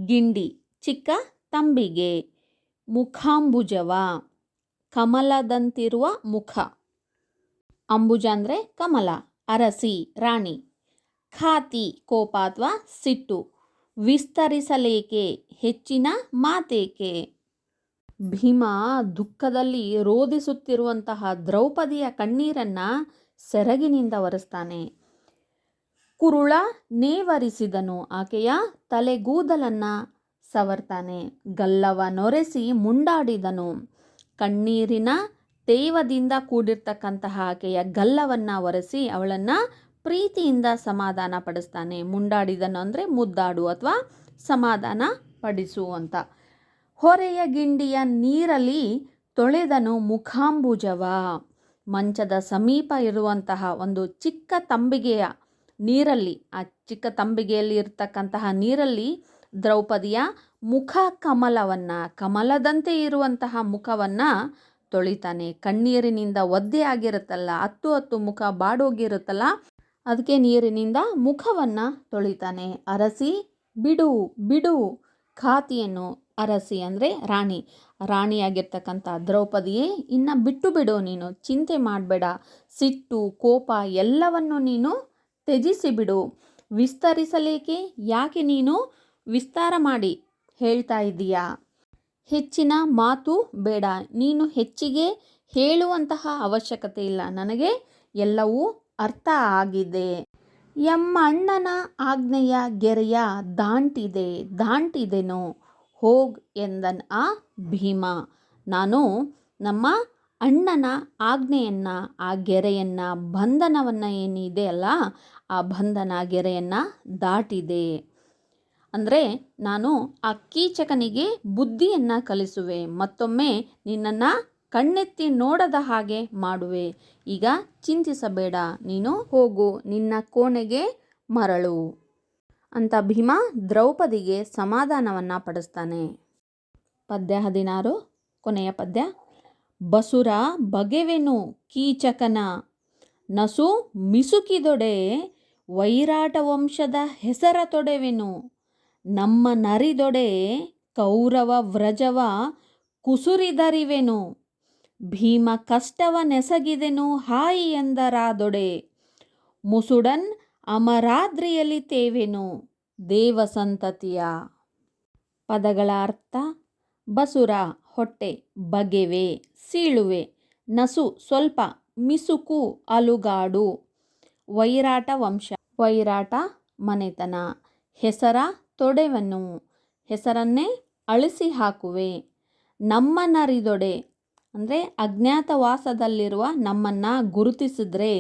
ಗಿಂಡಿ ಚಿಕ್ಕ ತಂಬಿಗೆ, ಮುಖಾಂಬುಜವ ಕಮಲದಂತಿರುವ ಮುಖ, ಅಂಬುಜ ಅಂದರೆ ಕಮಲ, ಅರಸಿ ರಾಣಿ, ಖಾತಿ ಕೋಪ ಅಥವಾ ಸಿಟ್ಟು, ವಿಸ್ತರಿಸಲೇಕೆ ಹೆಚ್ಚಿನ ಮಾತೇಕೆ. ಭೀಮ ದುಃಖದಲ್ಲಿ ರೋಧಿಸುತ್ತಿರುವಂತಹ ದ್ರೌಪದಿಯ ಕಣ್ಣೀರನ್ನು ಸೆರಗಿನಿಂದ ಒರೆಸ್ತಾನೆ. ಕುರುಳ ನೇವರಿಸಿದನು, ಆಕೆಯ ತಲೆಗೂದಲನ್ನು ಸವರ್ತಾನೆ. ಗಲ್ಲವ ನೊರೆಸಿ ಮುಂಡಾಡಿದನು, ಕಣ್ಣೀರಿನ ತೇವದಿಂದ ಕೂಡಿರ್ತಕ್ಕಂತಹ ಆಕೆಯ ಗಲ್ಲವನ್ನು ಒರೆಸಿ ಅವಳನ್ನು ಪ್ರೀತಿಯಿಂದ ಸಮಾಧಾನ ಪಡಿಸ್ತಾನೆ. ಮುಂಡಾಡಿದನು ಅಂದರೆ ಮುದ್ದಾಡು ಅಥವಾ ಸಮಾಧಾನ ಪಡಿಸು ಅಂತ. ಹೊರೆಯ ಗಿಂಡಿಯ ನೀರಲ್ಲಿ ತೊಳೆದನು ಮುಖಾಂಬುಜವ, ಮಂಚದ ಸಮೀಪ ಇರುವಂತಹ ಒಂದು ಚಿಕ್ಕ ತಂಬಿಗೆಯ ನೀರಲ್ಲಿ, ಆ ಚಿಕ್ಕ ತಂಬಿಗೆಯಲ್ಲಿ ಇರ್ತಕ್ಕಂತಹ ನೀರಲ್ಲಿ ದ್ರೌಪದಿಯ ಮುಖ ಕಮಲದಂತೆ ಇರುವಂತಹ ಮುಖವನ್ನು ತೊಳಿತಾನೆ. ಕಣ್ಣೀರಿನಿಂದ ಒದ್ದೆ ಆಗಿರುತ್ತಲ್ಲ, ಹತ್ತು ಮುಖ ಬಾಡೋಗಿರುತ್ತಲ್ಲ, ಅದಕ್ಕೆ ನೀರಿನಿಂದ ಮುಖವನ್ನು ತೊಳಿತಾನೆ. ಅರಸಿ ಬಿಡು ಬಿಡು ಖಾತಿಯನ್ನು, ಅರಸಿ ಅಂದರೆ ರಾಣಿಯಾಗಿರ್ತಕ್ಕಂಥ ದ್ರೌಪದಿಯೇ, ಇನ್ನು ಬಿಟ್ಟು ಬಿಡು, ನೀನು ಚಿಂತೆ ಮಾಡಬೇಡ, ಸಿಟ್ಟು ಕೋಪ ಎಲ್ಲವನ್ನು ನೀನು ತ್ಯಜಿಸಿಬಿಡು. ವಿಸ್ತರಿಸಲೇಕೆ, ಯಾಕೆ ನೀನು ವಿಸ್ತಾರ ಮಾಡಿ ಹೇಳ್ತಾ ಇದ್ದೀಯಾ? ಹೆಚ್ಚಿನ ಮಾತು ಬೇಡ, ನೀನು ಹೆಚ್ಚಿಗೆ ಹೇಳುವಂತಹ ಅವಶ್ಯಕತೆ ಇಲ್ಲ, ನನಗೆ ಎಲ್ಲವೂ ಅರ್ಥ ಆಗಿದೆ. ಅಣ್ಣನ ಆಜ್ಞೆಯ ಗೆರೆಯ ದಾಂಟಿದೆನು ಹೋಗ್ ಎಂದನ್ ಆ ಭೀಮ. ನಾನು ನಮ್ಮ ಅಣ್ಣನ ಆಜ್ಞೆಯನ್ನು, ಆ ಗೆರೆಯನ್ನು, ಬಂಧನವನ್ನು ಏನಿದೆ ಅಲ್ಲ, ಆ ಬಂಧನ ಗೆರೆಯನ್ನು ದಾಟಿದೆ. ಅಂದರೆ ನಾನು ಆ ಕೀಚಕನಿಗೆ ಬುದ್ಧಿಯನ್ನು ಕಲಿಸುವೆ, ಮತ್ತೊಮ್ಮೆ ನಿನ್ನನ್ನು ಕಣ್ಣೆತ್ತಿ ನೋಡದ ಹಾಗೆ ಮಾಡುವೆ. ಈಗ ಚಿಂತಿಸಬೇಡ, ನೀನು ಹೋಗು, ನಿನ್ನ ಕೋಣೆಗೆ ಮರಳು ಅಂತ ಭೀಮ ದ್ರೌಪದಿಗೆ ಸಮಾಧಾನವನ್ನು ಪಡಿಸ್ತಾನೆ. ಪದ್ಯ 16, ಕೊನೆಯ ಪದ್ಯ. ಬಸುರ ಬಗೆವೆನು ಕೀಚಕನ ನಸು ಮಿಸುಕಿದೊಡೆ ವೈರಾಟ ವಂಶದ ಹೆಸರ ತೊಡೆವೆನು ನಮ್ಮ ನರಿದೊಡೆ ಕೌರವ ವ್ರಜವ ಕುಸುರಿದರಿವೆನು ಭೀಮ ಕಷ್ಟವ ನೆಸಗಿದೆನು ಹಾಯಿ ಎಂದರಾದೊಡೆ ಮುಸುಡನ್ ಅಮರಾದ್ರಿಯಲ್ಲಿ ತೇವೆನು ದೇವ ಸಂತತಿಯ. ಪದಗಳ ಅರ್ಥ: ಬಸುರ ಹೊಟ್ಟೆ, ಬಗೆವೆ ಸೀಳುವೆ, ನಸು ಸ್ವಲ್ಪ, ಮಿಸುಕು ಅಲುಗಾಡು, ವೈರಾಟ ವಂಶ ವೈರಾಟ ಮನೆತನ, ಹೆಸರ ತೊಡೆವನು ಹೆಸರನ್ನೇ ಅಳಿಸಿ ಹಾಕುವೆ, ನಮ್ಮ ನರಿದೊಡೆ ಅಂದರೆ ಅಜ್ಞಾತವಾಸದಲ್ಲಿರುವ ನಮ್ಮನ್ನು ಗುರುತಿಸಿದ್ರೆ,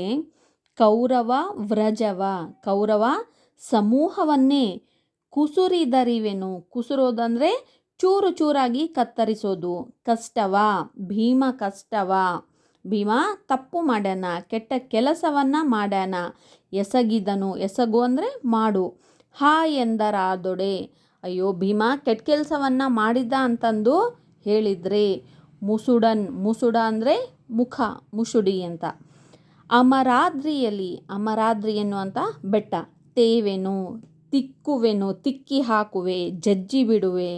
ಕೌರವ ವ್ರಜವ ಕೌರವ ಸಮೂಹವನ್ನೇ ಕುಸುರಿದರಿವೆನು, ಕುಸುರೋದಂದರೆ ಚೂರು ಚೂರಾಗಿ ಕತ್ತರಿಸೋದು, ಕಷ್ಟವ ಭೀಮ ಕಷ್ಟವ, ಭೀಮ ತಪ್ಪು ಮಾಡ್ಯಾನ, ಕೆಟ್ಟ ಕೆಲಸವನ್ನು ಮಾಡ್ಯಾನ, ಎಸಗಿದನು ಎಸಗು ಅಂದರೆ ಮಾಡು, ಹಾ ಎಂದರಾದೊಡೆ ಅಯ್ಯೋ ಭೀಮ ಕೆಟ್ಟ ಕೆಲಸವನ್ನು ಮಾಡಿದ್ದ ಅಂತಂದು ಹೇಳಿದರೆ, ಮುಸುಡ ಅಂದರೆ ಮುಖ, ಮುಸುಡಿ ಅಂತ, ಅಮರಾದ್ರಿಯಲ್ಲಿ ಅಮರಾದ್ರಿ ಎನ್ನುವಂಥ ಬೆಟ್ಟ, ತೇವೆನು ತಿಕ್ಕುವೆನು ತಿಕ್ಕಿ ಹಾಕುವೆ, ಜಜ್ಜಿ ಬಿಡುವೆ,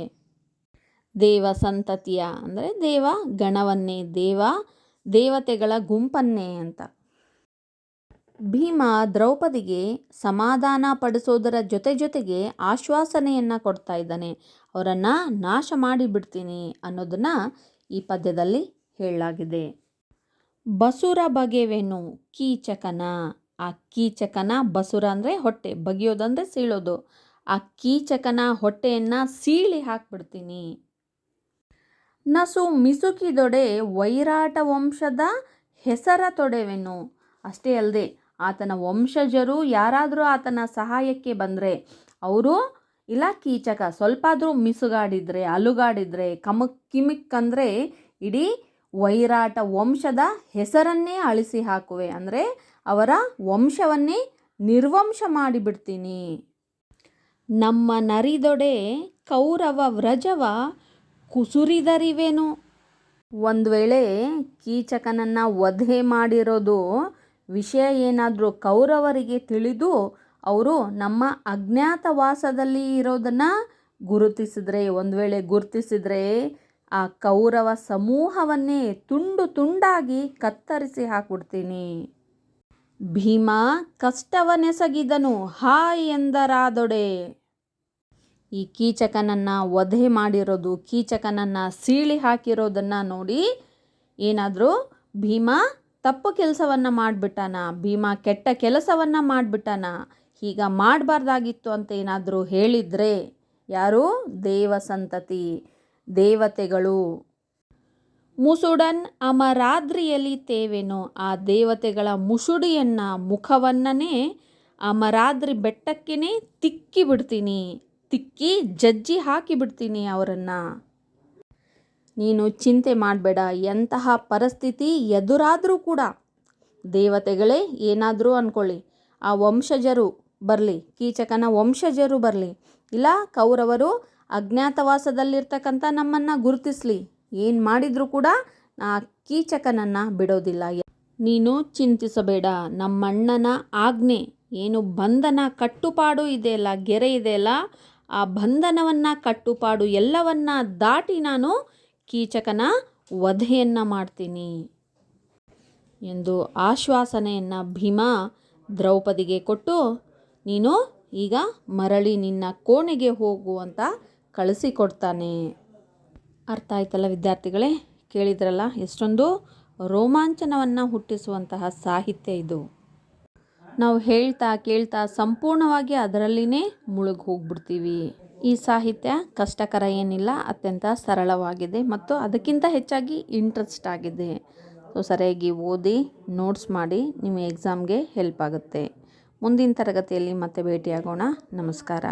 ದೇವ ಸಂತತಿಯ ಅಂದರೆ ದೇವ ಗಣವನ್ನೇ, ದೇವತೆಗಳ ಗುಂಪನ್ನೇ ಅಂತ. ಭೀಮ ದ್ರೌಪದಿಗೆ ಸಮಾಧಾನ ಪಡಿಸೋದರ ಜೊತೆಗೆ ಆಶ್ವಾಸನೆಯನ್ನು ಕೊಡ್ತಾ ಇದ್ದಾನೆ. ಅವರನ್ನು ನಾಶ ಮಾಡಿಬಿಡ್ತೀನಿ ಅನ್ನೋದನ್ನು ಈ ಪದ್ಯದಲ್ಲಿ ಹೇಳಲಾಗಿದೆ. ಬಸುರ ಬಗೆವೆನು ಕೀಚಕನ. ಆ ಕೀಚಕನ, ಬಸುರ ಅಂದರೆ ಹೊಟ್ಟೆ, ಬಗೆಯೋದಂದರೆ ಸೀಳೋದು. ಆ ಕೀಚಕನ ಹೊಟ್ಟೆಯನ್ನು ಸೀಳಿ ಹಾಕ್ಬಿಡ್ತೀನಿ. ನಸು ಮಿಸುಕಿದೊಡೆ ವೈರಾಟ ವಂಶದ ಹೆಸರ ತೊಡೆವೆನು. ಅಷ್ಟೇ ಅಲ್ಲದೆ ಆತನ ವಂಶಜರು ಯಾರಾದರೂ ಆತನ ಸಹಾಯಕ್ಕೆ ಬಂದರೆ, ಅವರು ಇಲ್ಲ ಕೀಚಕ ಸ್ವಲ್ಪ ಆದರೂ ಮಿಸುಗಾಡಿದರೆ, ಅಲುಗಾಡಿದರೆ, ಕಿಮಿಕ್ ಅಂದರೆ ಇಡೀ ವೈರಾಟ ವಂಶದ ಹೆಸರನ್ನೇ ಅಳಿಸಿ ಹಾಕುವೆ, ಅಂದರೆ ಅವರ ವಂಶವನ್ನೇ ನಿರ್ವಂಶ ಮಾಡಿಬಿಡ್ತೀನಿ. ನಮ್ಮ ನರಿದೊಡೆ ಕೌರವ ವ್ರಜವ ಕುಸುರಿದರಿವೆನು. ಒಂದು ವೇಳೆ ಕೀಚಕನನ್ನು ವಧೆ ಮಾಡಿರೋದು ವಿಷಯ ಏನಾದರೂ ಕೌರವರಿಗೆ ತಿಳಿದು ಅವರು ನಮ್ಮ ಅಜ್ಞಾತವಾಸದಲ್ಲಿ ಇರೋದನ್ನು ಗುರುತಿಸಿದ್ರೆ, ಒಂದು ವೇಳೆ ಗುರುತಿಸಿದರೆ ಆ ಕೌರವ ಸಮೂಹವನ್ನೇ ತುಂಡು ತುಂಡಾಗಿ ಕತ್ತರಿಸಿ ಹಾಕ್ಬಿಡ್ತೀನಿ. ಭೀಮ ಕಷ್ಟವನೆಸಗಿದನು ಹಾಯ್ ಎಂದರಾದೊಡೆ. ಈ ಕೀಚಕನನ್ನು ವಧೆ ಮಾಡಿರೋದು, ಕೀಚಕನನ್ನು ಸೀಳಿ ಹಾಕಿರೋದನ್ನು ನೋಡಿ ಏನಾದರೂ ಭೀಮ ತಪ್ಪು ಕೆಲಸವನ್ನು ಮಾಡಿಬಿಟ್ಟಾನ, ಭೀಮ ಕೆಟ್ಟ ಕೆಲಸವನ್ನು ಮಾಡಿಬಿಟ್ಟಾನ, ಹೀಗ ಮಾಡಬಾರ್ದಾಗಿತ್ತು ಅಂತ ಏನಾದರೂ ಹೇಳಿದರೆ, ಯಾರು? ದೇವ ಸಂತತಿ, ದೇವತೆಗಳು. ಮುಸುಡನ್ ಅಮರಾದ್ರಿಯಲ್ಲಿ ತೇವೆನು. ಆ ದೇವತೆಗಳ ಮುಸುಡಿಯನ್ನು, ಮುಖವನ್ನೇ ಅಮರಾದ್ರಿ ಬೆಟ್ಟಕ್ಕೇ ತಿಕ್ಕಿ ಬಿಡ್ತೀನಿ, ತಿಕ್ಕಿ ಜಜ್ಜಿ ಹಾಕಿಬಿಡ್ತೀನಿ ಅವರನ್ನು. ನೀನು ಚಿಂತೆ ಮಾಡಬೇಡ, ಎಂತಹ ಪರಿಸ್ಥಿತಿ ಎದುರಾದರೂ ಕೂಡ, ದೇವತೆಗಳೇ ಏನಾದರೂ ಅಂದ್ಕೊಳ್ಳಿ, ಆ ವಂಶಜರು ಬರಲಿ, ಕೀಚಕನ ವಂಶಜರು ಬರಲಿ, ಇಲ್ಲ ಕೌರವರು ಅಜ್ಞಾತವಾಸದಲ್ಲಿರ್ತಕ್ಕಂಥ ನಮ್ಮನ್ನು ಗುರುತಿಸಲಿ, ಏನು ಮಾಡಿದರೂ ಕೂಡ ಆ ಕೀಚಕನನ್ನು ಬಿಡೋದಿಲ್ಲ. ನೀನು ಚಿಂತಿಸಬೇಡ, ನಮ್ಮಣ್ಣನ ಆಜ್ಞೆ ಏನು ಬಂಧನ ಕಟ್ಟುಪಾಡು ಇದೆಯಲ್ಲ, ಗೆರೆ ಇದೆಯಲ್ಲ, ಆ ಬಂಧನವನ್ನು ಕಟ್ಟುಪಾಡು ಎಲ್ಲವನ್ನ ದಾಟಿ ನಾನು ಕೀಚಕನ ವಧೆಯನ್ನು ಮಾಡ್ತೀನಿ ಎಂದು ಆಶ್ವಾಸನೆಯನ್ನು ಭೀಮ ದ್ರೌಪದಿಗೆ ಕೊಟ್ಟು, ನೀನು ಈಗ ಮರಳಿ ನಿನ್ನ ಕೋಣೆಗೆ ಹೋಗು ಅಂತ ಕಳಿಸಿಕೊಡ್ತಾನೆ. ಅರ್ಥ ಆಯ್ತಲ್ಲ ವಿದ್ಯಾರ್ಥಿಗಳೇ? ಕೇಳಿದ್ರಲ್ಲ, ಎಷ್ಟೊಂದು ರೋಮಾಂಚನವನ್ನು ಹುಟ್ಟಿಸುವಂತಹ ಸಾಹಿತ್ಯ ಇದು. ನಾವು ಹೇಳ್ತಾ ಕೇಳ್ತಾ ಸಂಪೂರ್ಣವಾಗಿ ಅದರಲ್ಲಿನೇ ಮುಳುಗಿ ಹೋಗ್ಬಿಡ್ತೀವಿ. ಈ ಸಾಹಿತ್ಯ ಕಷ್ಟಕರ ಏನಿಲ್ಲ, ಅತ್ಯಂತ ಸರಳವಾಗಿದೆ ಮತ್ತು ಅದಕ್ಕಿಂತ ಹೆಚ್ಚಾಗಿ ಇಂಟ್ರೆಸ್ಟ್ ಆಗಿದೆ. ಸೊ ಸರಿಯಾಗಿ ಓದಿ ನೋಟ್ಸ್ ಮಾಡಿ, ನಿಮ್ಮ ಎಕ್ಸಾಮ್ಗೆ ಹೆಲ್ಪ್ ಆಗುತ್ತೆ. ಮುಂದಿನ ತರಗತಿಯಲ್ಲಿ ಮತ್ತೆ ಭೇಟಿಯಾಗೋಣ. ನಮಸ್ಕಾರ.